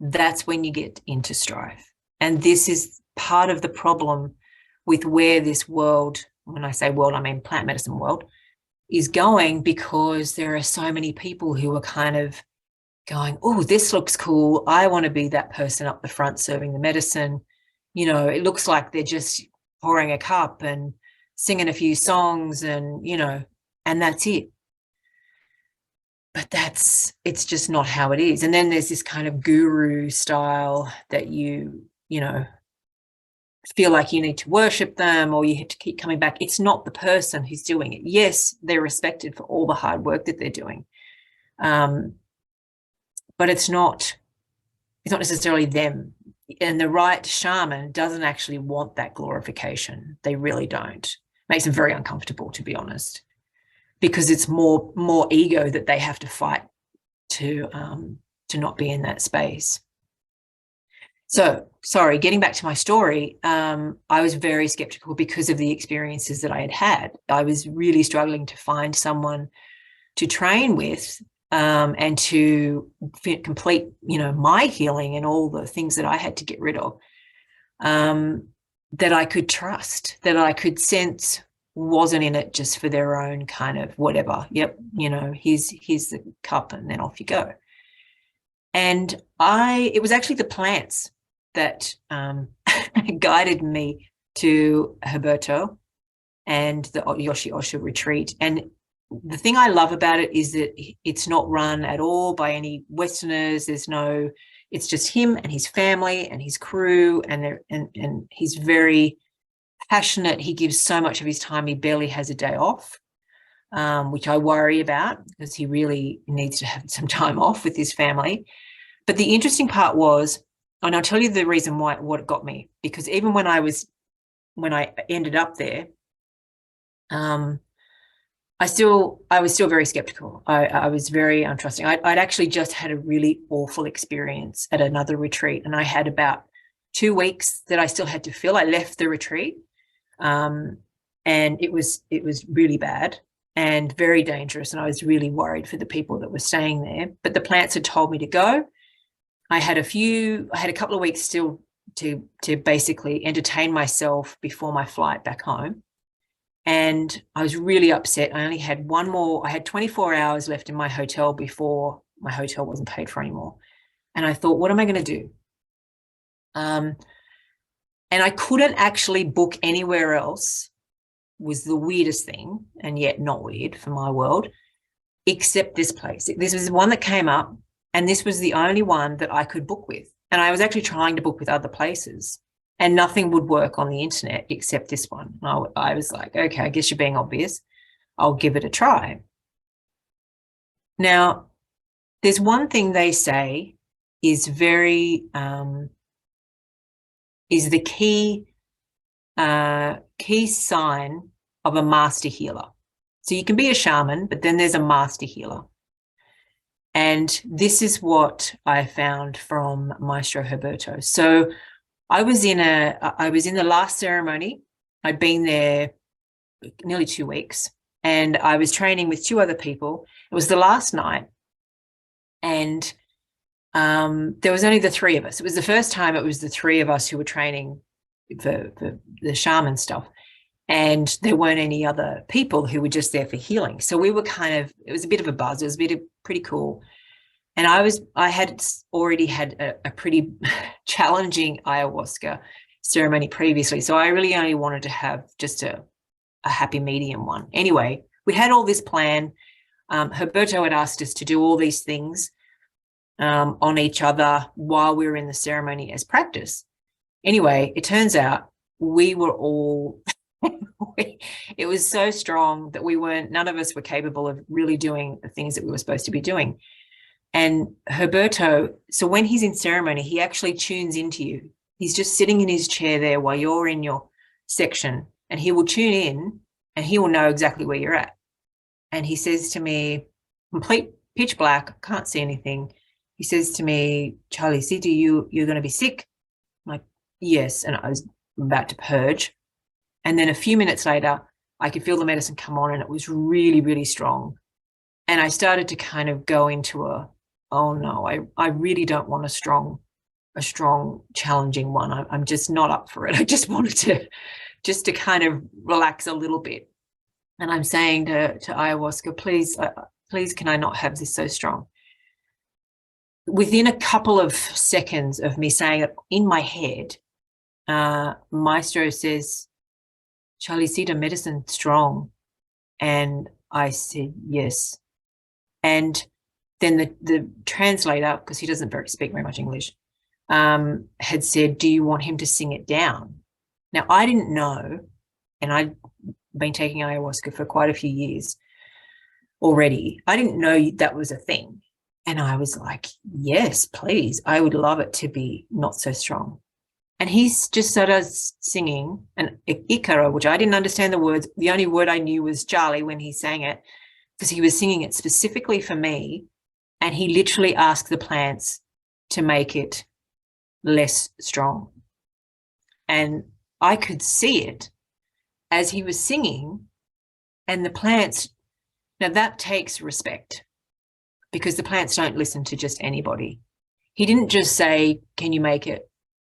that's when you get into strife. And this is part of the problem with where this world, when I say world, I mean plant medicine world, is going, because there are so many people who are kind of going, oh, this looks cool. I want to be that person up the front serving the medicine. It looks like they're just pouring a cup and singing a few songs and, and that's it. But it's just not how it is. And then there's this kind of guru style that you feel like you need to worship them or you have to keep coming back. It's not the person who's doing it. Yes, they're respected for all the hard work that they're doing. But it's not necessarily them. And the right shaman doesn't actually want that glorification. They really don't. It makes them very uncomfortable, to be honest, because it's more ego that they have to fight to not be in that space. So, sorry, getting back to my story, I was very skeptical because of the experiences that I had had. I was really struggling to find someone to train with, and to complete, my healing and all the things that I had to get rid of, that I could trust, that I could sense wasn't in it just for their own kind of whatever. Yep, here's the cup and then off you go. And it was actually the plants that guided me to Herberto and the Yoshi Osho retreat. And the thing I love about it is that it's not run at all by any Westerners. It's just him and his family and his crew, and he's very passionate. He gives so much of his time. He barely has a day off, which I worry about because he really needs to have some time off with his family. But the interesting part was, and I'll tell you the reason why, what it got me, because even when I ended up there, I was still very skeptical. I was very untrusting. I'd actually just had a really awful experience at another retreat, and I had about 2 weeks that I still had to fill. I left the retreat, and it was really bad and very dangerous, and I was really worried for the people that were staying there. But the plants had told me to go. I had a couple of weeks still to basically entertain myself before my flight back home. And I was really upset. I only had I had 24 hours left in my hotel before my hotel wasn't paid for anymore. And I thought, what am I going to do? And I couldn't actually book anywhere else, was the weirdest thing, and yet not weird for my world, except this place. This was the one that came up, and this was the only one that I could book with. And I was actually trying to book with other places, and nothing would work on the internet except this one. I was like, okay, I guess you're being obvious. I'll give it a try. Now, there's one thing they say is very, is the key sign of a master healer. So you can be a shaman, but then there's a master healer. And this is what I found from Maestro Herberto. So I was in the last ceremony. I'd been there nearly 2 weeks, and I was training with 2 other people. It was the last night, and there was only the 3 of us. It was the first time it was the 3 of us who were training for the shaman stuff, and there weren't any other people who were just there for healing. So we were it was a bit of a buzz. It was pretty cool. And I had already had a pretty challenging ayahuasca ceremony previously. So I really only wanted to have just a happy medium one. Anyway, we had all this plan. Herberto had asked us to do all these things on each other while we were in the ceremony as practice. Anyway, it turns out we were all, it was so strong that none of us were capable of really doing the things that we were supposed to be doing. And Herberto, so when he's in ceremony, he actually tunes into you. He's just sitting in his chair there while you're in your section, and he will tune in and he will know exactly where you're at. And he says to me, complete pitch black, can't see anything. He says to me, Charlie, you're going to be sick? I'm like, yes. And I was about to purge. And then a few minutes later, I could feel the medicine come on, and it was really, really strong. And I started to kind of go into oh no, I really don't want a strong, challenging one. I'm just not up for it. I just wanted to kind of relax a little bit. And I'm saying to ayahuasca, please, can I not have this so strong? Within a couple of seconds of me saying it in my head, Maestro says, Charlie, medicine strong. And I said, yes. And then the translator, because he doesn't speak very much English, had said, do you want him to sing it down? Now, I didn't know, and I'd been taking ayahuasca for quite a few years already. I didn't know that was a thing. And I was like, yes, please. I would love it to be not so strong. And he's just started singing an Ikaros, which I didn't understand the words. The only word I knew was Charlie when he sang it, because he was singing it specifically for me. And he literally asked the plants to make it less strong. And I could see it as he was singing, and the plants, now that takes respect, because the plants don't listen to just anybody. He didn't just say, can you make it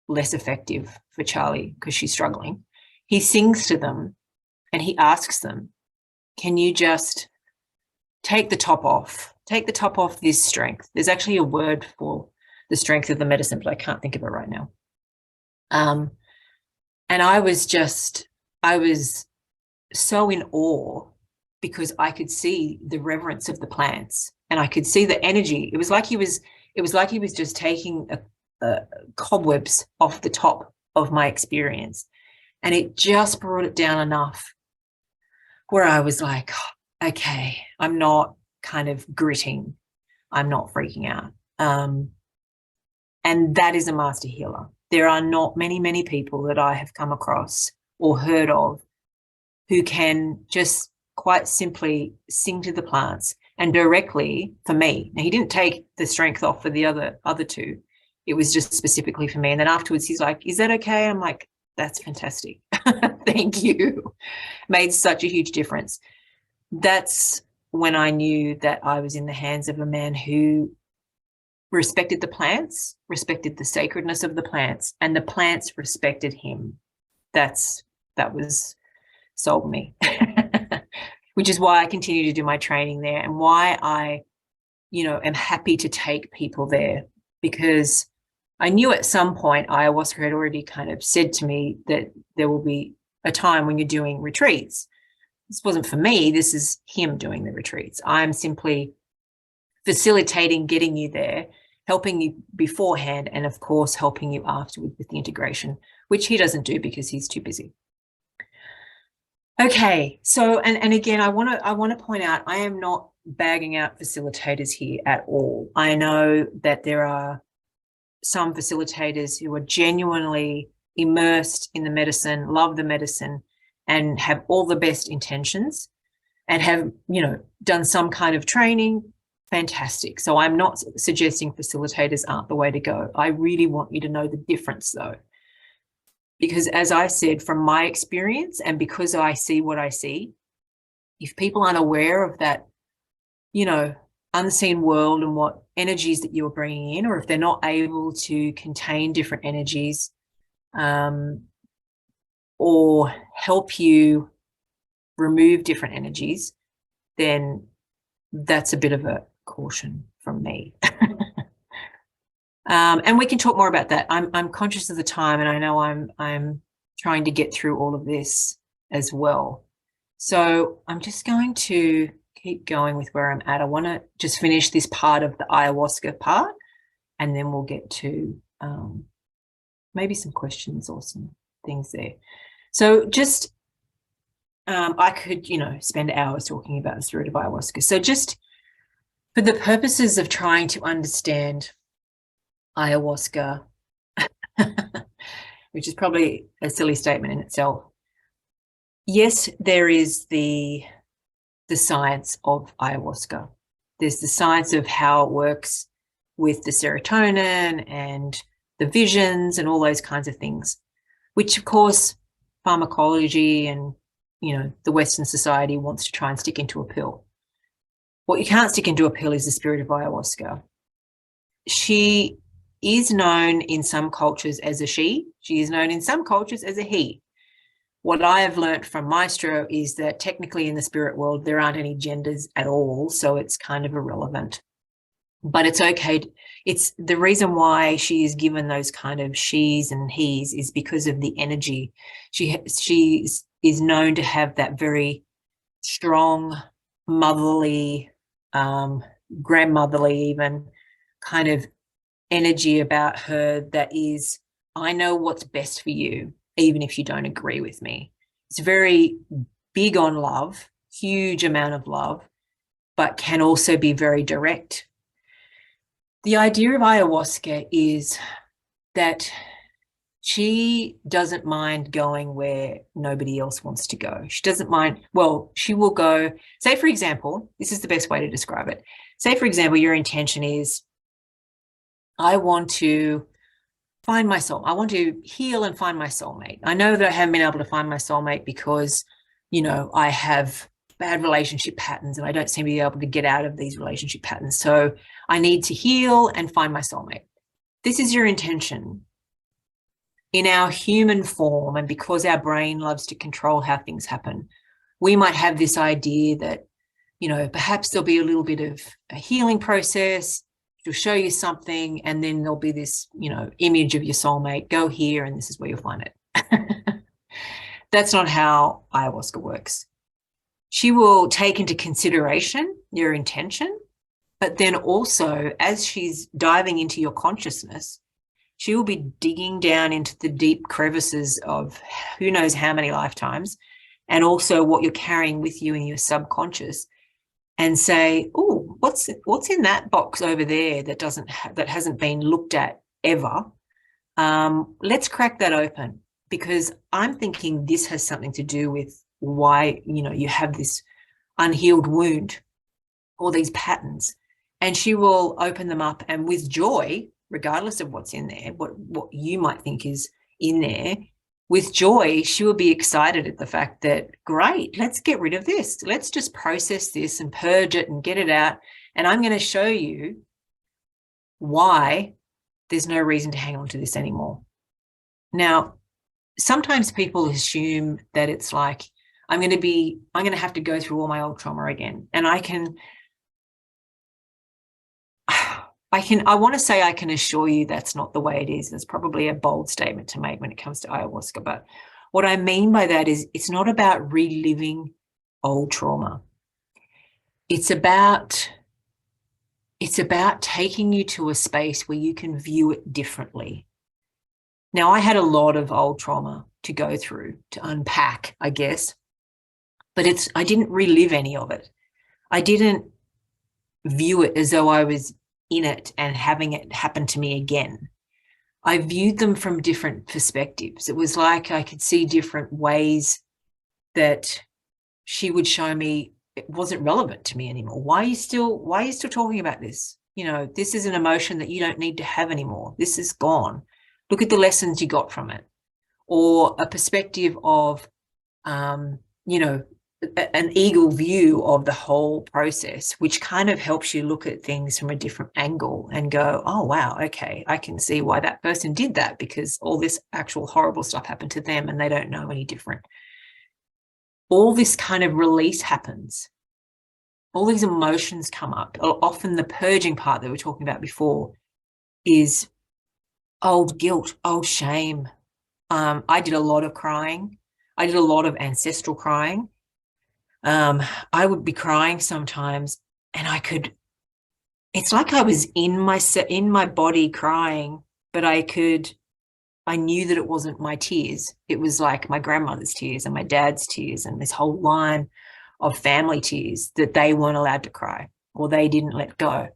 less effective for Charlie because she's struggling? He sings to them and he asks them, can you just take the top off this strength? There's actually a word for the strength of the medicine, but I can't think of it right now. And I was so in awe, because I could see the reverence of the plants and I could see the energy. It was like he was just taking cobwebs off the top of my experience, and it just brought it down enough where I was like, okay, I'm not kind of gritting, I'm not freaking out. And that is a master healer. There are not many people that I have come across or heard of who can just quite simply sing to the plants and directly for me. Now, he didn't take the strength off for the other two. It was just specifically for me. And then afterwards he's like, is that okay? I'm like, that's fantastic. Thank you. Made such a huge difference. That's when I knew that I was in the hands of a man who respected the plants, respected the sacredness of the plants, and the plants respected him. That was sold me, which is why I continue to do my training there, and why I, am happy to take people there, because I knew at some point Ayahuasca had already kind of said to me that there will be a time when you're doing retreats. This wasn't for me. This is him doing the retreats. I'm simply facilitating getting you there, helping you beforehand, and of course helping you afterward with the integration, which he doesn't do because he's too busy. Okay, so and again, I want to point out, I am not bagging out facilitators here at all. I know that there are some facilitators who are genuinely immersed in the medicine, love the medicine, and have all the best intentions, and have, done some kind of training. Fantastic. So I'm not suggesting facilitators aren't the way to go. I really want you to know the difference, though, because as I said, from my experience, and because I see what I see, if people aren't aware of that, unseen world and what energies that you're bringing in, or if they're not able to contain different energies, or help you remove different energies, then that's a bit of a caution from me. And we can talk more about that. I'm conscious of the time, and I know I'm trying to get through all of this as well. So I'm just going to keep going with where I'm at. I want to just finish this part of the ayahuasca part, and then we'll get to maybe some questions or some things there. So just I could, spend hours talking about the spirit of ayahuasca. So just for the purposes of trying to understand ayahuasca, which is probably a silly statement in itself. Yes, there is the science of ayahuasca. There's the science of how it works with the serotonin and the visions and all those kinds of things, which of course pharmacology and the Western society wants to try and stick into a pill. What you can't stick into a pill is the spirit of ayahuasca. She is known in some cultures as a she. She is known in some cultures as a he. What I have learnt from Maestro is that technically in the spirit world, there aren't any genders at all, so it's kind of irrelevant. But it's okay. It's the reason why she is given those kind of she's and he's is because of the energy. She is known to have that very strong, motherly, grandmotherly even kind of energy about her that is, I know what's best for you, even if you don't agree with me. It's very big on love, huge amount of love, but can also be very direct. The idea of ayahuasca is that she doesn't mind going where nobody else wants to go. She doesn't mind. Well, she will go, say, for example, this is the best way to describe it. Say, for example, your intention is, I want to find my soul. I want to heal and find my soulmate. I know that I haven't been able to find my soulmate because, I have bad relationship patterns and I don't seem to be able to get out of these relationship patterns. So I need to heal and find my soulmate. This is your intention. In our human form, and because our brain loves to control how things happen, we might have this idea that, perhaps there'll be a little bit of a healing process. It'll show you something, and then there'll be this, image of your soulmate. Go here, and this is where you'll find it. That's not how ayahuasca works. She will take into consideration your intention, but then also, as she's diving into your consciousness, she will be digging down into the deep crevices of who knows how many lifetimes, and also what you're carrying with you in your subconscious, and say, oh, what's in that box over there that hasn't been looked at ever? Let's crack that open, because I'm thinking this has something to do with why, you have this unhealed wound or these patterns. And she will open them up, and with joy, regardless of what's in there, what you might think is in there, with joy, she will be excited at the fact that, great, let's get rid of this. Let's just process this and purge it and get it out. And I'm going to show you why there's no reason to hang on to this anymore. Now, sometimes people assume that it's like, I'm going to have to go through all my old trauma again. And I want to say I can assure you that's not the way it is. It's probably a bold statement to make when it comes to ayahuasca. But what I mean by that is it's not about reliving old trauma. It's about taking you to a space where you can view it differently. Now, I had a lot of old trauma to go through, to unpack, I guess, but I didn't relive any of it. I didn't view it as though I was in it and having it happen to me again. I viewed them from different perspectives. It was like I could see different ways that she would show me it wasn't relevant to me anymore. Why are you still talking about this? This is an emotion that you don't need to have anymore. This is gone. Look at the lessons you got from it. Or a perspective of, an eagle view of the whole process, which kind of helps you look at things from a different angle and go, oh, wow, okay, I can see why that person did that, because all this actual horrible stuff happened to them and they don't know any different. All this kind of release happens. All these emotions come up. Often the purging part that we were talking about before is old guilt, old shame. I did a lot of crying. I did a lot of ancestral crying. I would be crying sometimes, and it's like I was in my body crying, but I knew that it wasn't my tears. It was like my grandmother's tears and my dad's tears and this whole line of family tears that they weren't allowed to cry, or they didn't let go.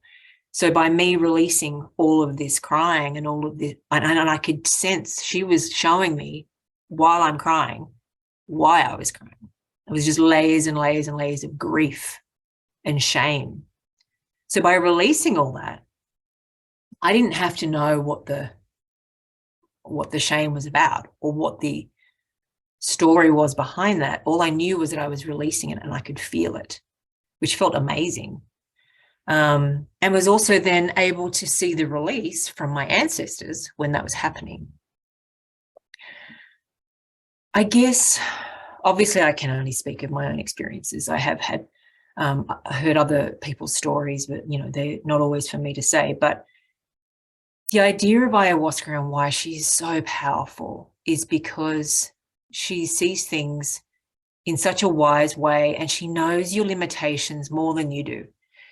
So by me releasing all of this crying and all of this, and I could sense she was showing me while I'm crying why I was crying. It was just layers and layers and layers of grief and shame. So by releasing all that, I didn't have to know what the shame was about or what the story was behind that. All I knew was that I was releasing it and I could feel it, which felt amazing. And was also then able to see the release from my ancestors when that was happening. I guess, obviously, I can only speak of my own experiences. I have heard other people's stories, but, they're not always for me to say. But the idea of ayahuasca and why she's so powerful is because she sees things in such a wise way, and she knows your limitations more than you do.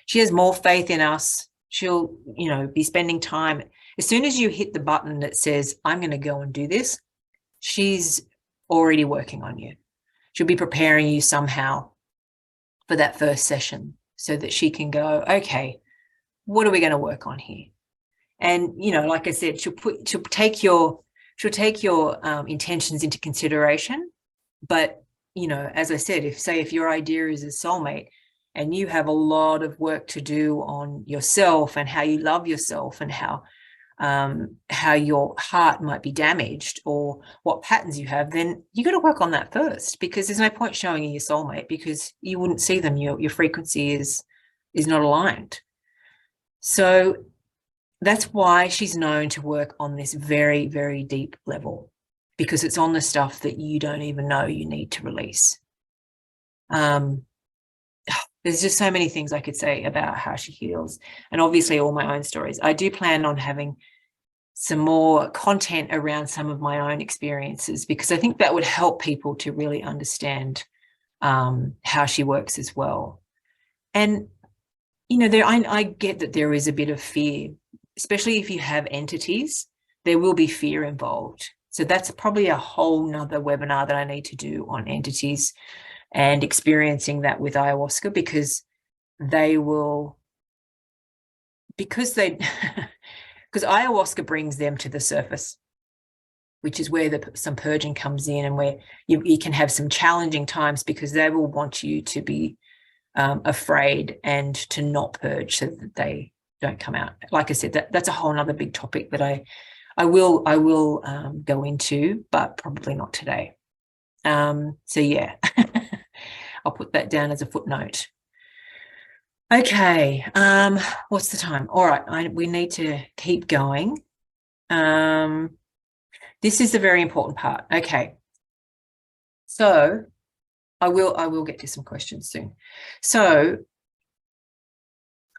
She has more faith in us. She'll, be spending time. As soon as you hit the button that says, I'm going to go and do this, she's already working on you. She'll be preparing you somehow for that first session so that she can go, okay, what are we going to work on here? And, like I said, she'll take your intentions into consideration. But, as I said, if your idea is a soulmate and you have a lot of work to do on yourself and how you love yourself and how how your heart might be damaged or what patterns you have, then you got to work on that first, because there's no point showing you your soulmate because you wouldn't see them. Your frequency is not aligned. So that's why she's known to work on this very, very deep level, because it's on the stuff that you don't even know you need to release. There's just so many things I could say about how she heals, and obviously all my own stories. I do plan on having some more content around some of my own experiences, because I think that would help people to really understand how she works as well. And, you know, I get that there is a bit of fear, especially if you have entities, there will be fear involved. So that's probably a whole nother webinar that I need to do on entities and experiencing that with ayahuasca, because because ayahuasca brings them to the surface, which is where some purging comes in, and where you can have some challenging times, because they will want you to be afraid and to not purge so that they don't come out. Like I said, that's a whole nother big topic that I will go into, but probably not today. So yeah, I'll put that down as a footnote. Okay, what's the time? All right, we need to keep going. This is the very important part. Okay, so I will get to some questions soon. So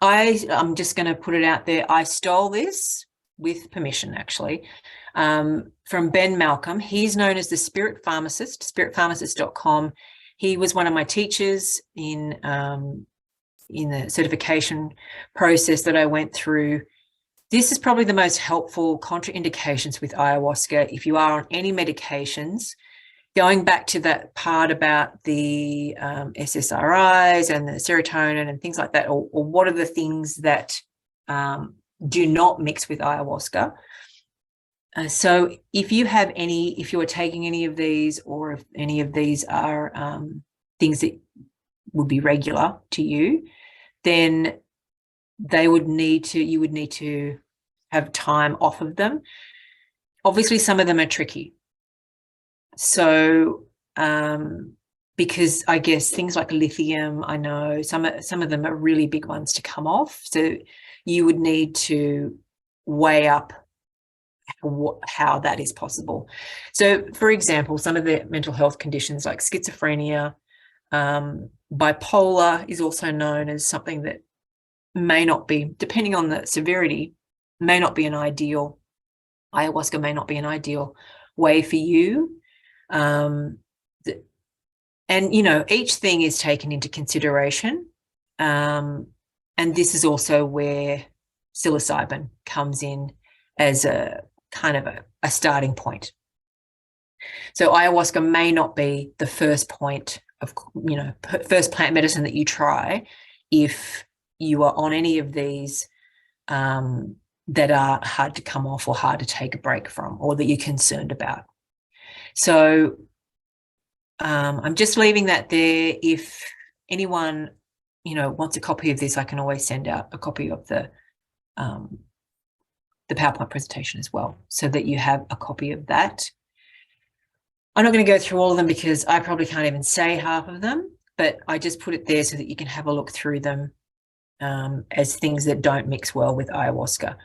I'm just going to put it out there. I stole this with permission, actually, from Ben Malcolm. He's known as the Spirit Pharmacist, spiritpharmacist.com. He was one of my teachers in the certification process that I went through. This is probably the most helpful contraindications with ayahuasca. If you are on any medications, going back to that part about the SSRIs and the serotonin and things like that, or what are the things that do not mix with ayahuasca. So if you are taking any of these, or if any of these are things that would be regular to you, then you would need to have time off of them. Obviously, some of them are tricky. So because I guess things like lithium, I know some of them are really big ones to come off. So you would need to weigh up how that is possible. So, for example, some of the mental health conditions like schizophrenia, bipolar is also known as something that may not be, depending on the severity, may not be an ideal, ayahuasca may not be an ideal way for you. And, you know, each thing is taken into consideration. And this is also where psilocybin comes in as a kind of a starting point. So ayahuasca may not be the first point of, you know, first plant medicine that you try if you are on any of these that are hard to come off or hard to take a break from, or that you're concerned about. So I'm just leaving that there. If anyone, you know, wants a copy of this, I can always send out a copy of the PowerPoint presentation as well, so that you have a copy of that. I'm not going to go through all of them because I probably can't even say half of them, but I just put it there so that you can have a look through them as things that don't mix well with ayahuasca.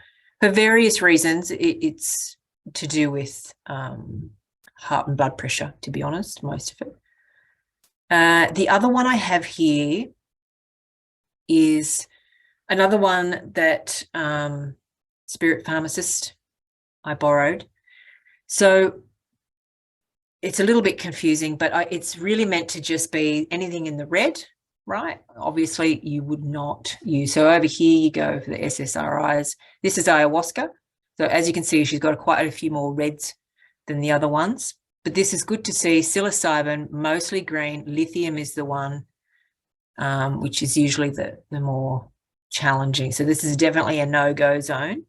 For various reasons, it's to do with heart and blood pressure, to be honest, most of it. The other one I have here is another one that Spirit Pharmacist I borrowed. So it's a little bit confusing, but it's really meant to just be anything in the red, right? Obviously, you would not use. So over here, you go for the SSRIs. This is ayahuasca. So as you can see, she's got quite a few more reds than the other ones. But this is good to see. Psilocybin, mostly green. Lithium is the one, which is usually the more challenging. So this is definitely a no-go zone.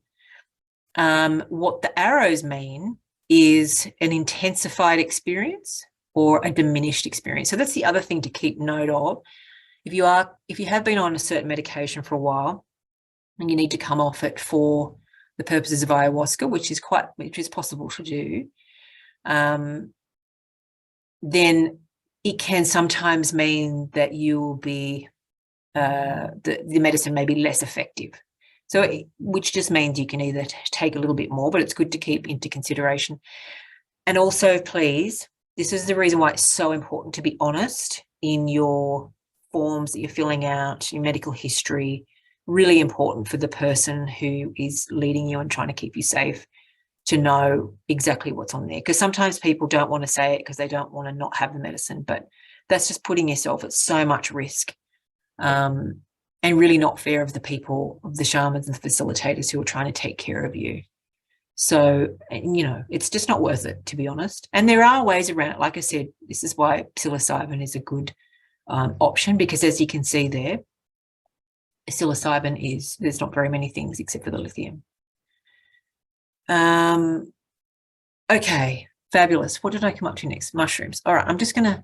What the arrows mean is an intensified experience or a diminished experience. So that's the other thing to keep note of. If you have been on a certain medication for a while and you need to come off it for the purposes of ayahuasca, which is possible to do, then it can sometimes mean that you'll be the medicine may be less effective. So, which just means you can either take a little bit more, but it's good to keep into consideration. And also, please, this is the reason why it's so important to be honest in your forms that you're filling out, your medical history. Really important for the person who is leading you and trying to keep you safe to know exactly what's on there. Because sometimes people don't want to say it because they don't want to not have the medicine, but that's just putting yourself at so much risk, and really not fair of the people, of the shamans and the facilitators who are trying to take care of you. So, it's just not worth it, to be honest. And there are ways around it. Like I said, this is why psilocybin is a good option, because as you can see there, psilocybin there's not very many things except for the lithium. Okay, fabulous. What did I come up to next? Mushrooms. All right, I'm just going to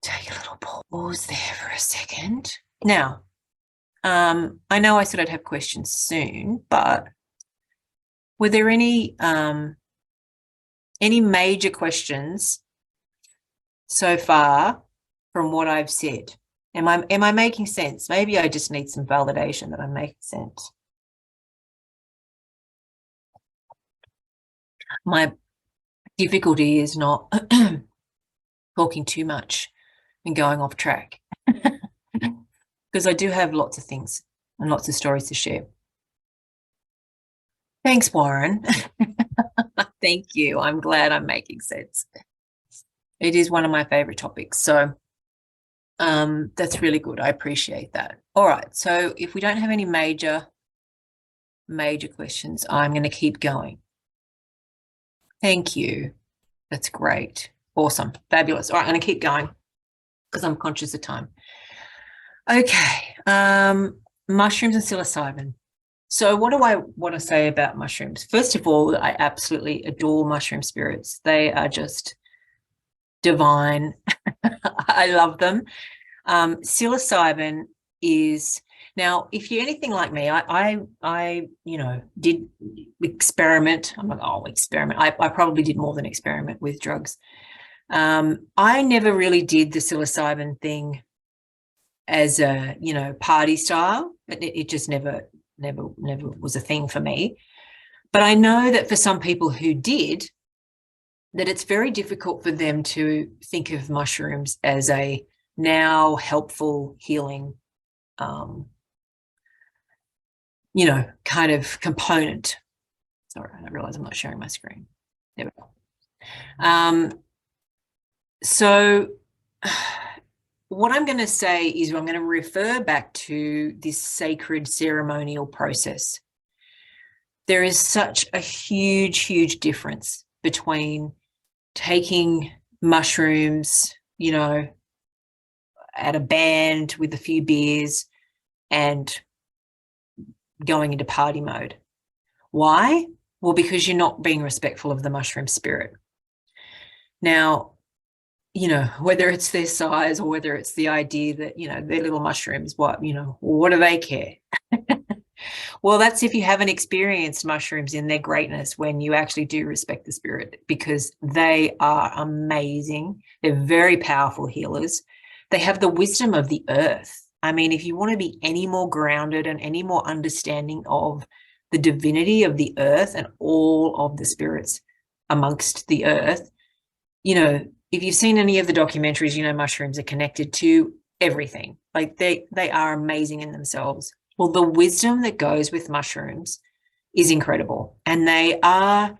take a little pause there for a second. Now, I know I said I'd have questions soon, but were there any major questions so far from what I've said? Am I making sense? Maybe I just need some validation that I'm making sense. My difficulty is not talking too much and going off track, because I do have lots of things and lots of stories to share. Thanks, Warren. Thank you. I'm glad I'm making sense. It is one of my favorite topics. So that's really good. I appreciate that. All right. So if we don't have any major questions, I'm going to keep going. Thank you. That's great. Awesome. Fabulous. All right. I'm going to keep going because I'm conscious of time. Okay. Mushrooms and psilocybin. So what do I want to say about mushrooms? First of all, I absolutely adore mushroom spirits. They are just divine. I love them. Psilocybin is, now, if you're anything like me, I did experiment. I'm not, experiment. I probably did more than experiment with drugs. I never really did the psilocybin thing as a, party style. It just never was a thing for me. But I know that for some people who did, that it's very difficult for them to think of mushrooms as a now helpful healing, kind of component. Sorry, I realize I'm not sharing my screen. There we go. So what I'm going to say is I'm going to refer back to this sacred ceremonial process. There is such a huge, huge difference between taking mushrooms, at a band with a few beers and going into party mode. Why? Well, because you're not being respectful of the mushroom spirit. Now, whether it's their size or whether it's the idea that, they're little mushrooms, what do they care? Well, that's if you haven't experienced mushrooms in their greatness, when you actually do respect the spirit, because they are amazing. They're very powerful healers. They have the wisdom of the earth. I mean, if you want to be any more grounded and any more understanding of the divinity of the earth and all of the spirits amongst the earth, if you've seen any of the documentaries, mushrooms are connected to everything. Like they are amazing in themselves. Well, the wisdom that goes with mushrooms is incredible. And they are,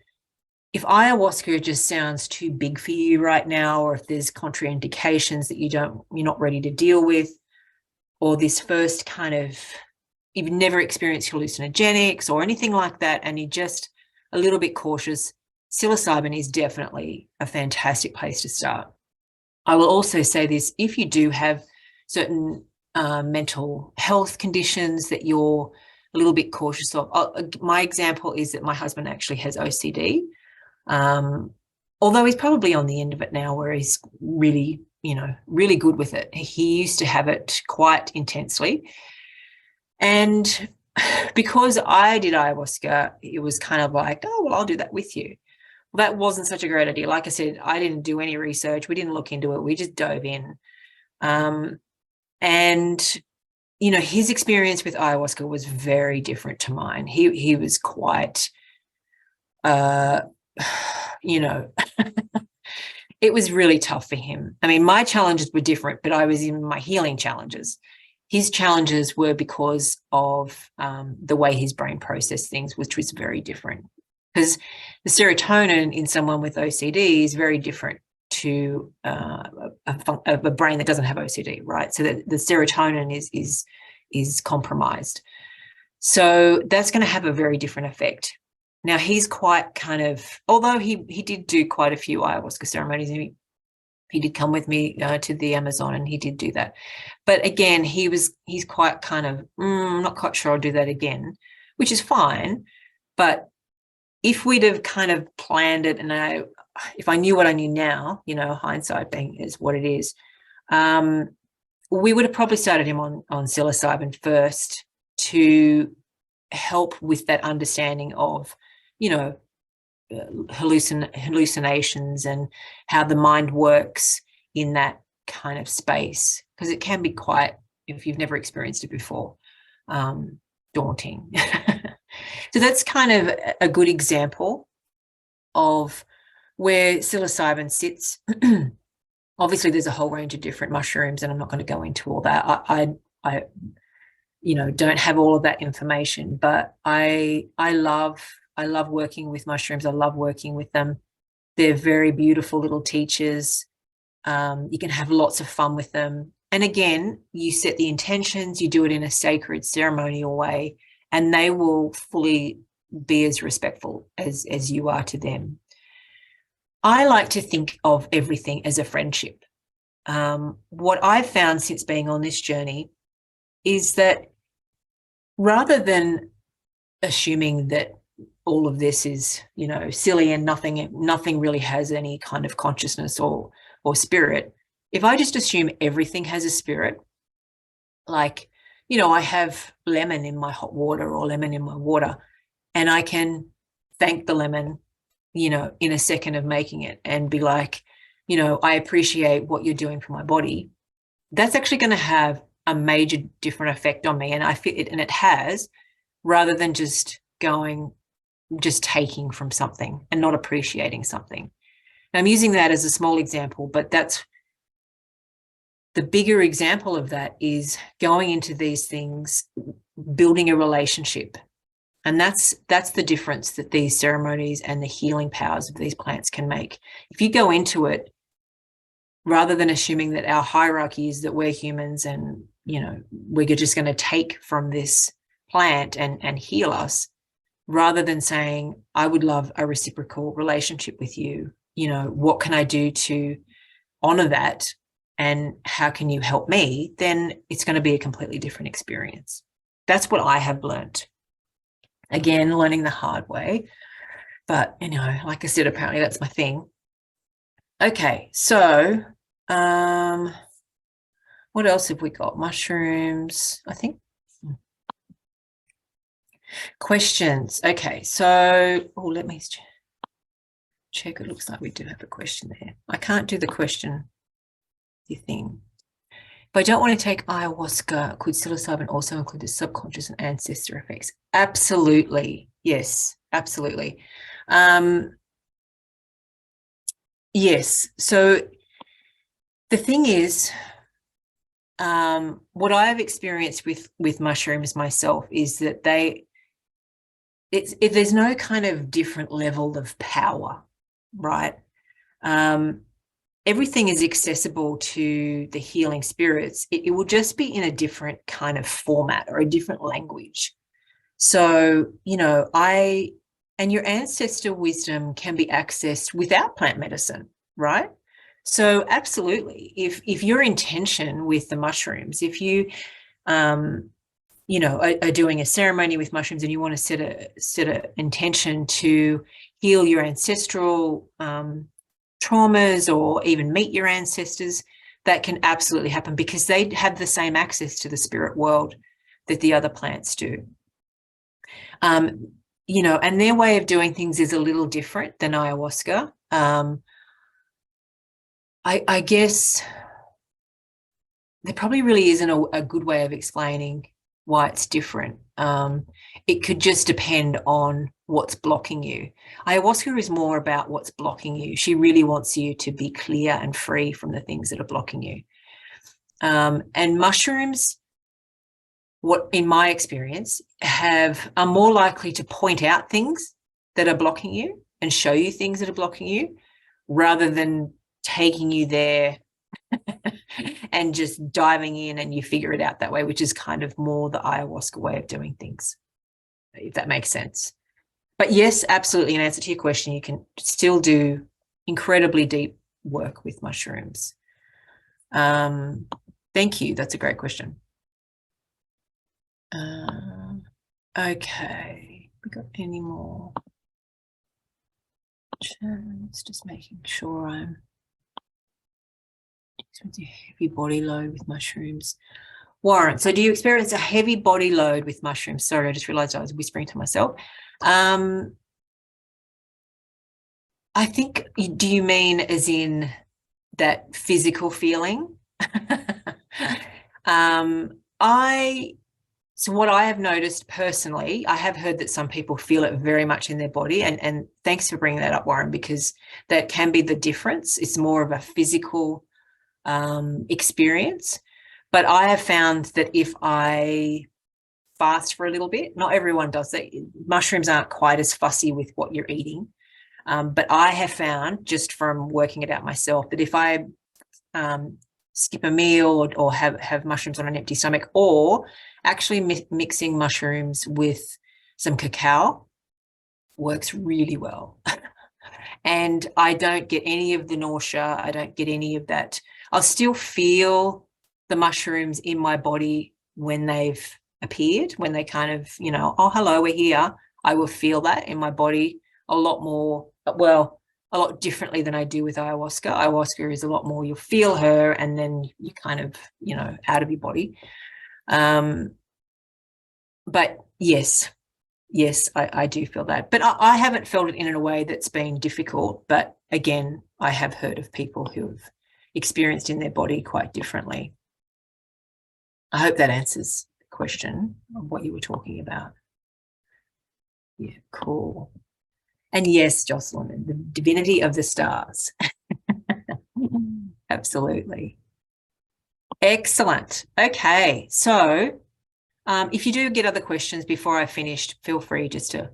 if ayahuasca just sounds too big for you right now, or if there's contraindications that you're not ready to deal with, or this first kind of, you've never experienced hallucinogenics or anything like that, and you're just a little bit cautious, psilocybin is definitely a fantastic place to start. I will also say this, if you do have certain mental health conditions that you're a little bit cautious of. My example is that my husband actually has OCD, although he's probably on the end of it now, where he's really, really good with it. He used to have it quite intensely. And because I did ayahuasca, it was kind of like, oh, well, I'll do that with you. Well, that wasn't such a great idea. Like I said, I didn't do any research. We didn't look into it. We just dove in. And, you know, his experience with ayahuasca was very different to mine. He was quite, you know, it was really tough for him. I mean, my challenges were different, but I was in my healing challenges. His challenges were because of the way his brain processed things, which was very different. Because the serotonin in someone with OCD is very different to a brain that doesn't have OCD, right? So that the serotonin is compromised. So that's going to have a very different effect. Now, he's quite kind of, although he did do quite a few ayahuasca ceremonies, and he did come with me to the Amazon, and he did do that. But again, he's quite kind of, I'm not quite sure I'll do that again, which is fine. But if we'd have kind of planned it, and if I knew what I knew now, you know, hindsight being is what it is, we would have probably started him on psilocybin first to help with that understanding of, you know, hallucinations and how the mind works in that kind of space, because it can be quite, if you've never experienced it before, daunting. So that's kind of a good example of where psilocybin sits. Obviously, there's a whole range of different mushrooms, and I'm not going to go into all that. I you know, don't have all of that information, but I love working with mushrooms. I love working with them. They're very beautiful little teachers. You can have lots of fun with them. And again, you set the intentions, you do it in a sacred ceremonial way, and they will fully be as respectful as you are to them. I like to think of everything as a friendship. What I've found since being on this journey is that rather than assuming that all of this is, you know, silly and nothing really has any kind of consciousness or spirit, if I just assume everything has a spirit, like, you know, I have lemon in my hot water or lemon in my water, and I can thank the lemon, you know, in a second of making it and be like, you know, I appreciate what you're doing for my body. That's actually going to have a major different effect on me. And I feel it, and it has, rather than just taking from something and not appreciating something. And I'm using that as a small example, but that's the bigger example of that is going into these things, building a relationship. And that's the difference that these ceremonies and the healing powers of these plants can make. If you go into it, rather than assuming that our hierarchy is that we're humans and, you know, we're just going to take from this plant and heal us, rather than saying, I would love a reciprocal relationship with you, you know, what can I do to honor that? And how can you help me? Then it's going to be a completely different experience. That's what I have learned. Again, learning the hard way. But, you know, like I said, apparently that's my thing. Okay, so what else have we got? Mushrooms, I think. Questions. Okay, so, let me check. It looks like we do have a question there. I can't do the question thing. If I don't want to take ayahuasca, could psilocybin also include the subconscious and ancestor effects? Absolutely. Yes, absolutely. Yes. So the thing is, what I've experienced with mushrooms myself is that there's no kind of different level of power, right? Everything is accessible to the healing spirits. It will just be in a different kind of format or a different language. So, you know, and your ancestor wisdom can be accessed without plant medicine, right? So absolutely, if your intention with the mushrooms, if you, you know, are doing a ceremony with mushrooms and you want to set a intention to heal your ancestral traumas or even meet your ancestors, that can absolutely happen because they have the same access to the spirit world that the other plants do. You know, and their way of doing things is a little different than ayahuasca. I guess there probably really isn't a good way of explaining why it's different. It could just depend on what's blocking you. Ayahuasca is more about what's blocking you. She really wants you to be clear and free from the things that are blocking you. And mushrooms, what in my experience, are more likely to point out things that are blocking you and show you things that are blocking you, rather than taking you there and just diving in and you figure it out that way, which is kind of more the ayahuasca way of doing things, if that makes sense. But yes, absolutely, in answer to your question, you can still do incredibly deep work with mushrooms. Thank you. That's a great question. Okay, we got any more? Just making sure I'm a heavy body load with mushrooms. Warren, so do you experience a heavy body load with mushrooms? Sorry, I just realized I was whispering to myself. I think, do you mean as in that physical feeling? So what I have noticed personally, I have heard that some people feel it very much in their body, and thanks for bringing that up, Warren, because that can be the difference. It's more of a physical experience. But I have found that if I fast for a little bit, not everyone does that. Mushrooms aren't quite as fussy with what you're eating. But I have found, just from working it out myself, that if I skip a meal or have mushrooms on an empty stomach, or actually mixing mushrooms with some cacao, works really well. And I don't get any of the nausea. I don't get any of that. I'll still feel the mushrooms in my body when they've appeared, when they kind of, you know, oh, hello, we're here. I will feel that in my body a lot more, well, a lot differently than I do with ayahuasca. Ayahuasca is a lot more, you'll feel her and then you kind of, you know, out of your body. But yes, I do feel that. But I haven't felt it in a way that's been difficult. But again, I have heard of people who have experienced in their body quite differently. I hope that answers the question of what you were talking about. Yeah, cool. And yes, Jocelyn, the divinity of the stars. Absolutely. Excellent. Okay, so if you do get other questions before I finished, feel free just to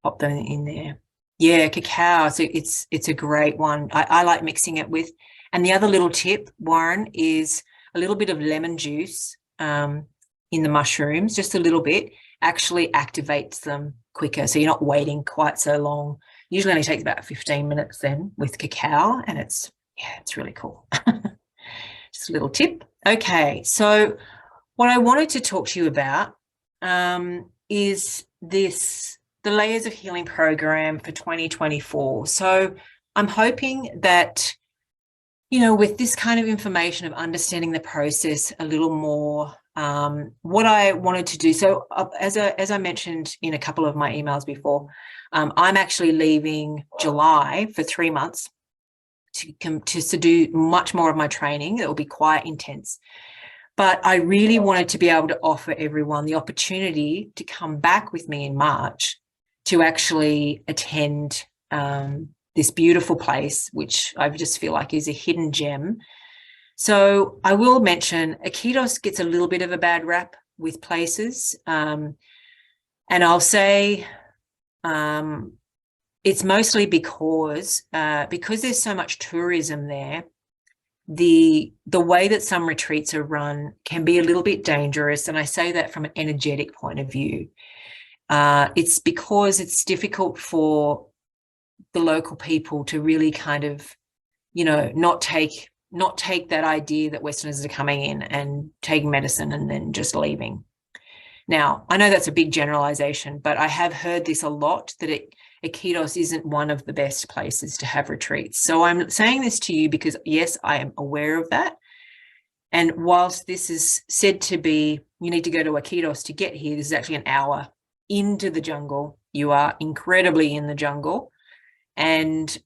pop them in there. Yeah, cacao. So it's a great one. I like mixing it with. And the other little tip, Warren, is a little bit of lemon juice in the mushrooms, just a little bit, actually activates them quicker. So you're not waiting quite so long. Usually only takes about 15 minutes then with cacao, and it's really cool. Just a little tip. Okay, so what I wanted to talk to you about is the Layers of Healing program for 2024. So I'm hoping that, you know, with this kind of information of understanding the process a little more, what I wanted to do, so as I mentioned in a couple of my emails before, I'm actually leaving July for 3 months to do much more of my training. It will be quite intense. But I really wanted to be able to offer everyone the opportunity to come back with me in March to actually attend this beautiful place, which I just feel like is a hidden gem. So I will mention Ikaros gets a little bit of a bad rap with places. And I'll say it's mostly because there's so much tourism there. The way that some retreats are run can be a little bit dangerous, and I say that from an energetic point of view. It's because it's difficult for the local people to really kind of, you know, not take that idea that Westerners are coming in and taking medicine and then just leaving. Now, I know that's a big generalization, but I have heard this a lot, that Ikaros isn't one of the best places to have retreats. So I'm saying this to you because, yes, I am aware of that. And whilst this is said to be, you need to go to Ikaros to get here, this is actually an hour into the jungle. You are incredibly in the jungle. And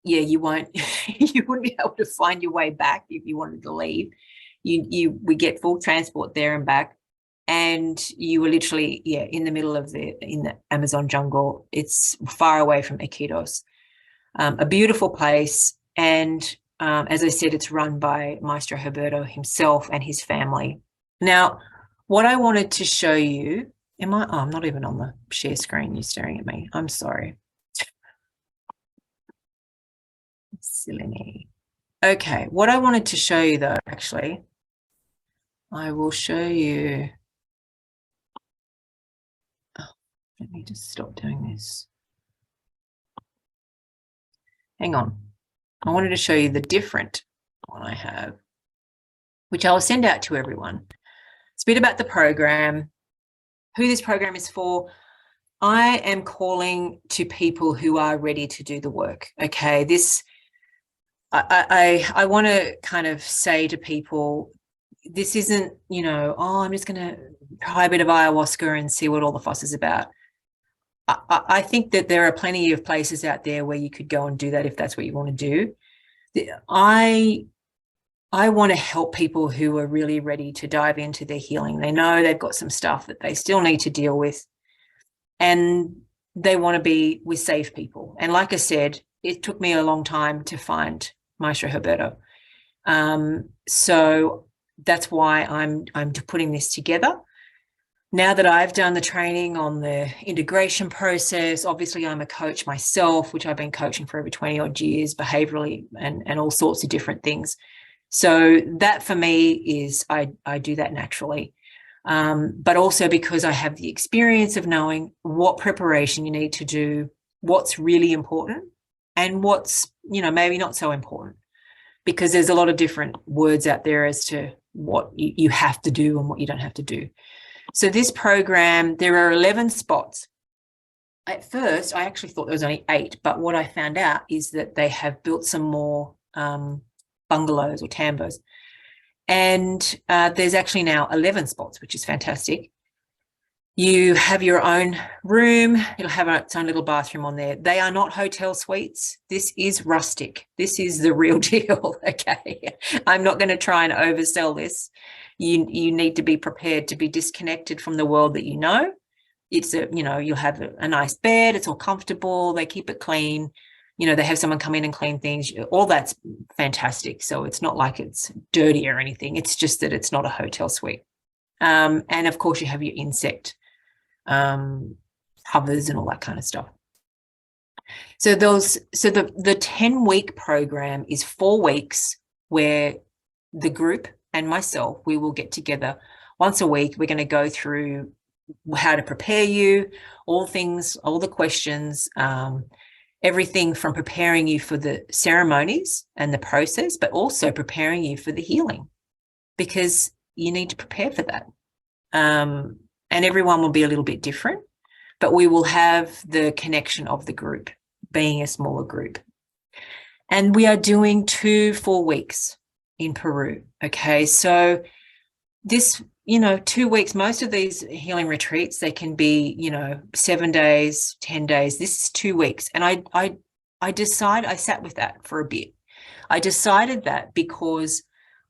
yeah, you wouldn't be able to find your way back if you wanted to leave. We get full transport there and back. And you were literally, yeah, in the middle of in the Amazon jungle. It's far away from Ikaros. A beautiful place. And as I said, it's run by Maestro Herberto himself and his family. Now, what I wanted to show you, I'm not even on the share screen. You're staring at me. I'm sorry. Silly me. Okay, what I wanted to show you though, actually, I will show you. Oh, let me just stop doing this. Hang on. I wanted to show you the different one I have, which I'll send out to everyone. It's a bit about the program, who this program is for. I am calling to people who are ready to do the work. Okay, I want to kind of say to people, this isn't, oh, I'm just going to try a bit of ayahuasca and see what all the fuss is about. I think that there are plenty of places out there where you could go and do that if that's what you want to do. I want to help people who are really ready to dive into their healing. They know they've got some stuff that they still need to deal with, and they want to be with safe people. And like I said, it took me a long time to find Maestro Herberto. So that's why I'm putting this together. Now that I've done the training on the integration process, obviously I'm a coach myself, which I've been coaching for over 20 odd years, behaviorally and all sorts of different things. So that for me is, I do that naturally. But also because I have the experience of knowing what preparation you need to do, what's really important and what's, maybe not so important, because there's a lot of different words out there as to what you have to do and what you don't have to do. So this program, there are 11 spots. At first, I actually thought there was only 8, but what I found out is that they have built some more bungalows or tambos. And there's actually now 11 spots, which is fantastic. You have your own room. It'll have its own little bathroom on there. They are not hotel suites. This is rustic. This is the real deal, okay? I'm not going to try and oversell this. You need to be prepared to be disconnected from the world that you know. It's you'll have a nice bed. It's all comfortable. They keep it clean. They have someone come in and clean things. All that's fantastic. So it's not like it's dirty or anything. It's just that it's not a hotel suite. And of course you have your insect hovers and all that kind of stuff. So the 10-week program is 4 weeks where the group and myself, we will get together once a week. We're going to go through how to prepare you, all the questions, everything from preparing you for the ceremonies and the process, but also preparing you for the healing, because you need to prepare for that. And everyone will be a little bit different, but we will have the connection of the group, being a smaller group. And we are doing 2 4 weeks in Peru. Okay, so this, 2 weeks, most of these healing retreats, they can be, 7 days, 10 days. This is 2 weeks. And I sat with that for a bit. I decided that because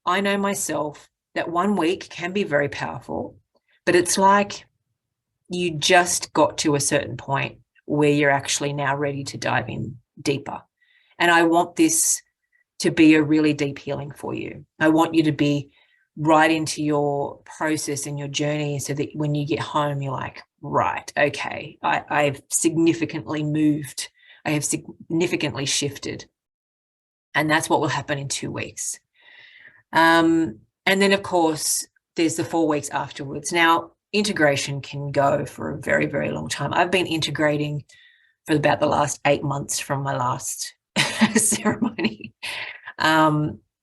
I know myself that 1 week can be very powerful, but it's like you just got to a certain point where you're actually now ready to dive in deeper. And I want this to be a really deep healing for you. I want you to be right into your process and your journey, so that when you get home, you're like, right, okay, I've significantly moved. I have significantly shifted. And that's what will happen in 2 weeks. And then, of course, there's the 4 weeks afterwards. Now, integration can go for a very, very long time. I've been integrating for about the last 8 months from my last ceremony.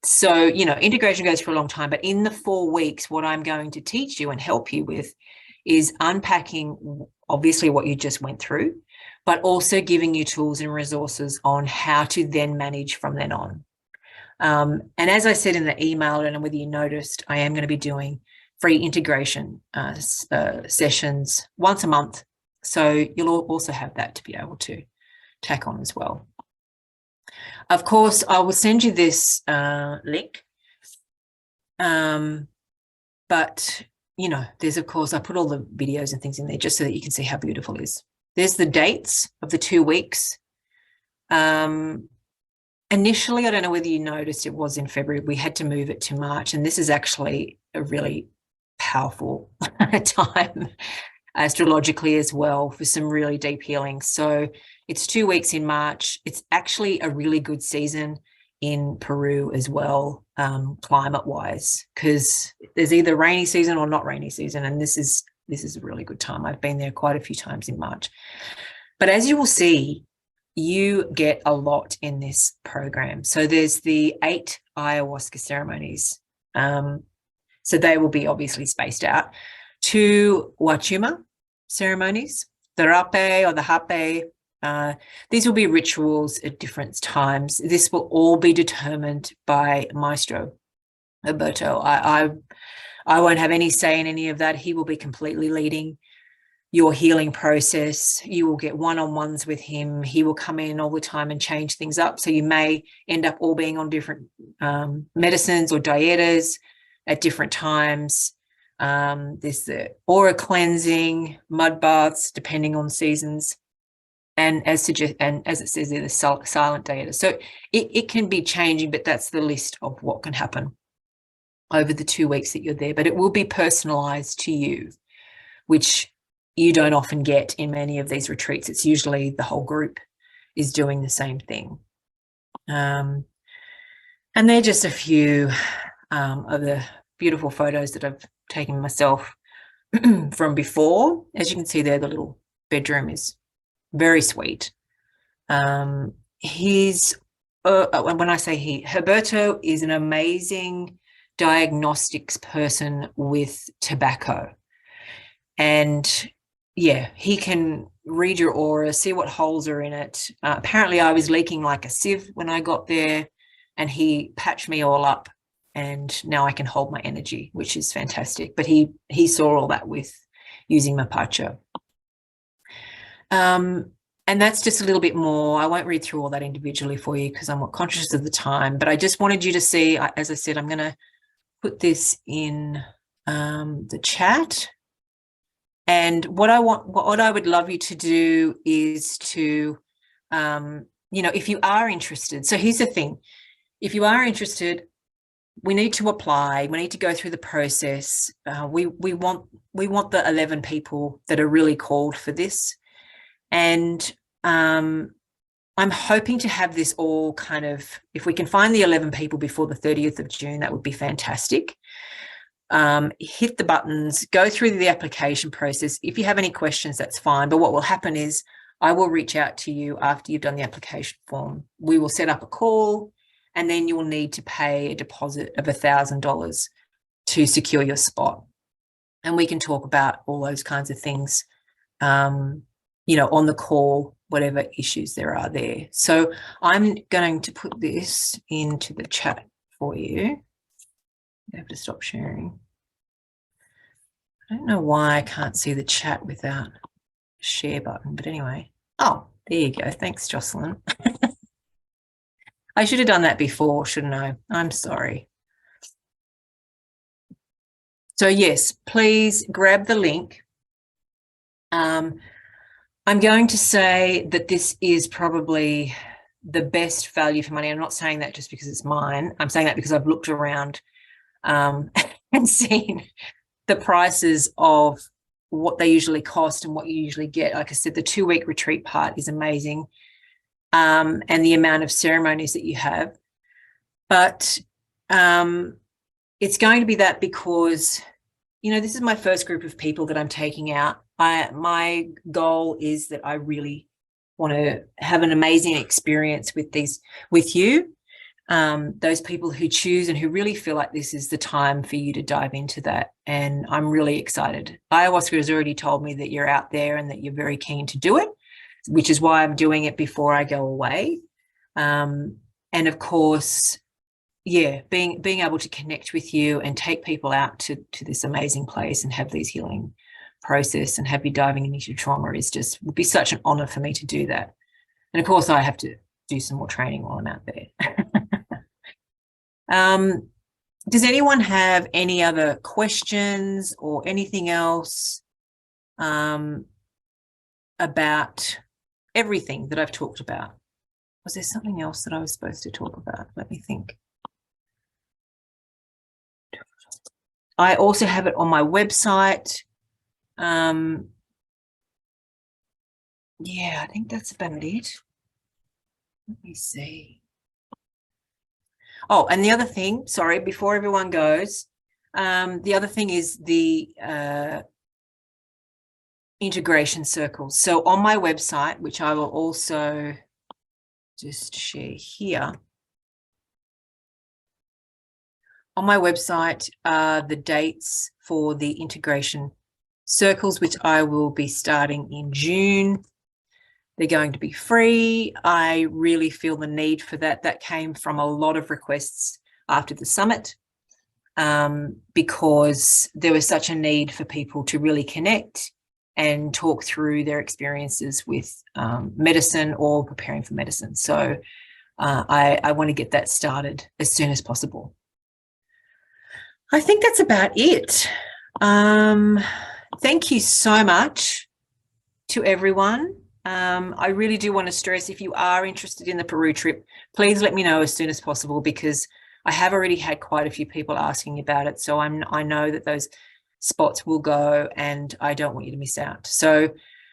So, integration goes for a long time, but in the 4 weeks, what I'm going to teach you and help you with is unpacking, obviously, what you just went through, but also giving you tools and resources on how to then manage from then on. And as I said in the email, and whether you noticed, I am going to be doing free integration sessions once a month. So you'll also have that to be able to tack on as well. Of course, I will send you this link. But, you know, there's, of course, I put all the videos and things in there just so that you can see how beautiful it is. There's the dates of the 2 weeks. Initially, I don't know whether you noticed, it was in February. We had to move it to March, and this is actually a really powerful time astrologically as well for some really deep healing. So it's 2 weeks in March. It's actually a really good season in Peru as well, climate-wise, because there's either rainy season or not rainy season, and this is a really good time. I've been there quite a few times in March. But as you will see, you get a lot in this program. So there's the 8 ayahuasca ceremonies. So they will be obviously spaced out. 2 wachuma ceremonies, the rape or the hape. These will be rituals at different times. This will all be determined by Maestro Alberto. I won't have any say in any of that. He will be completely leading your healing process. You will get one-on-ones with him. He will come in all the time and change things up. So you may end up all being on different medicines or dietas at different times. There's the aura cleansing, mud baths, depending on seasons. And as it says there, the silent dieta. So it can be changing, but that's the list of what can happen over the 2 weeks that you're there. But it will be personalized to you, which you don't often get in many of these retreats. It's usually the whole group is doing the same thing. And they're just a few of the beautiful photos that I've taken myself from before. As you can see there, the little bedroom is very sweet. When I say he, Herberto is an amazing diagnostics person with tobacco. And yeah, he can read your aura, see what holes are in it. Apparently I was leaking like a sieve when I got there, and he patched me all up, and now I can hold my energy, which is fantastic. But he saw all that with using Mapacho. And that's just a little bit more. I won't read through all that individually for you because I'm not conscious of the time, but I just wanted you to see, as I said, I'm going to put this in the chat. And what I would love you to do is to, you know, if you are interested. So here's the thing. If you are interested, we need to apply. We need to go through the process. We want the 11 people that are really called for this. And I'm hoping to have this all kind of, if we can find the 11 people before the 30th of June, that would be fantastic. Hit the buttons, go through the application process. If you have any questions, that's fine. But what will happen is I will reach out to you after you've done the application form. We will set up a call, and then you will need to pay a deposit of $1,000 to secure your spot. And we can talk about all those kinds of things, you know, on the call, whatever issues there are there. So I'm going to put this into the chat for you. I have to stop sharing. I don't know why I can't see the chat without a share button, but anyway. Oh, there you go. Thanks, Jocelyn. I should have done that before, shouldn't I? I'm sorry. So yes, please grab the link. I'm going to say that this is probably the best value for money. I'm not saying that just because it's mine. I'm saying that because I've looked around and seen the prices of what they usually cost and what you usually get. Like I said, the 2-week retreat part is amazing, and the amount of ceremonies that you have. But it's going to be that because, you know, this is my first group of people that I'm taking out. My goal is that I really want to have an amazing experience with you. Those people who choose and who really feel like this is the time for you to dive into that. And I'm really excited. Ayahuasca has already told me that you're out there and that you're very keen to do it, which is why I'm doing it before I go away. And of course, yeah, being able to connect with you and take people out to this amazing place and have these healing process and have you diving into trauma is just would be such an honor for me to do that. And of course, I have to do some more training while I'm out there. Does anyone have any other questions or anything else about everything that I've talked about? Was there something else that I was supposed to talk about? Let me think. I also have it on my website. Yeah, I think that's about it. Let me see. Oh, and the other thing, sorry, before everyone goes, the other thing is the integration circles. So on my website, which I will also just share here, on my website are the dates for the integration circles, which I will be starting in June. They're going to be free. I really feel the need for that. That came from a lot of requests after the summit because there was such a need for people to really connect and talk through their experiences with medicine or preparing for medicine. So I want to get that started as soon as possible. I think that's about it. Thank you so much to everyone. I really do want to stress, if you are interested in the Peru trip, please let me know as soon as possible, because I have already had quite a few people asking about it. So I know that those spots will go and I don't want you to miss out. So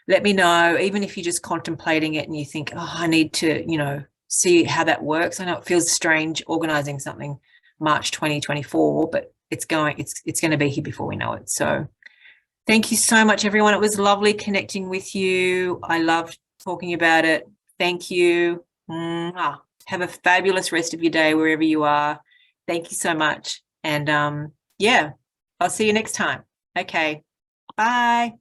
let me know, even if you're just contemplating it and you think, oh, I need to, see how that works. I know it feels strange organizing something March 2024, but it's going to be here before we know it. So thank you so much, everyone. It was lovely connecting with you. I loved talking about it. Thank you. Have a fabulous rest of your day wherever you are. Thank you so much. And yeah, I'll see you next time. Okay. Bye.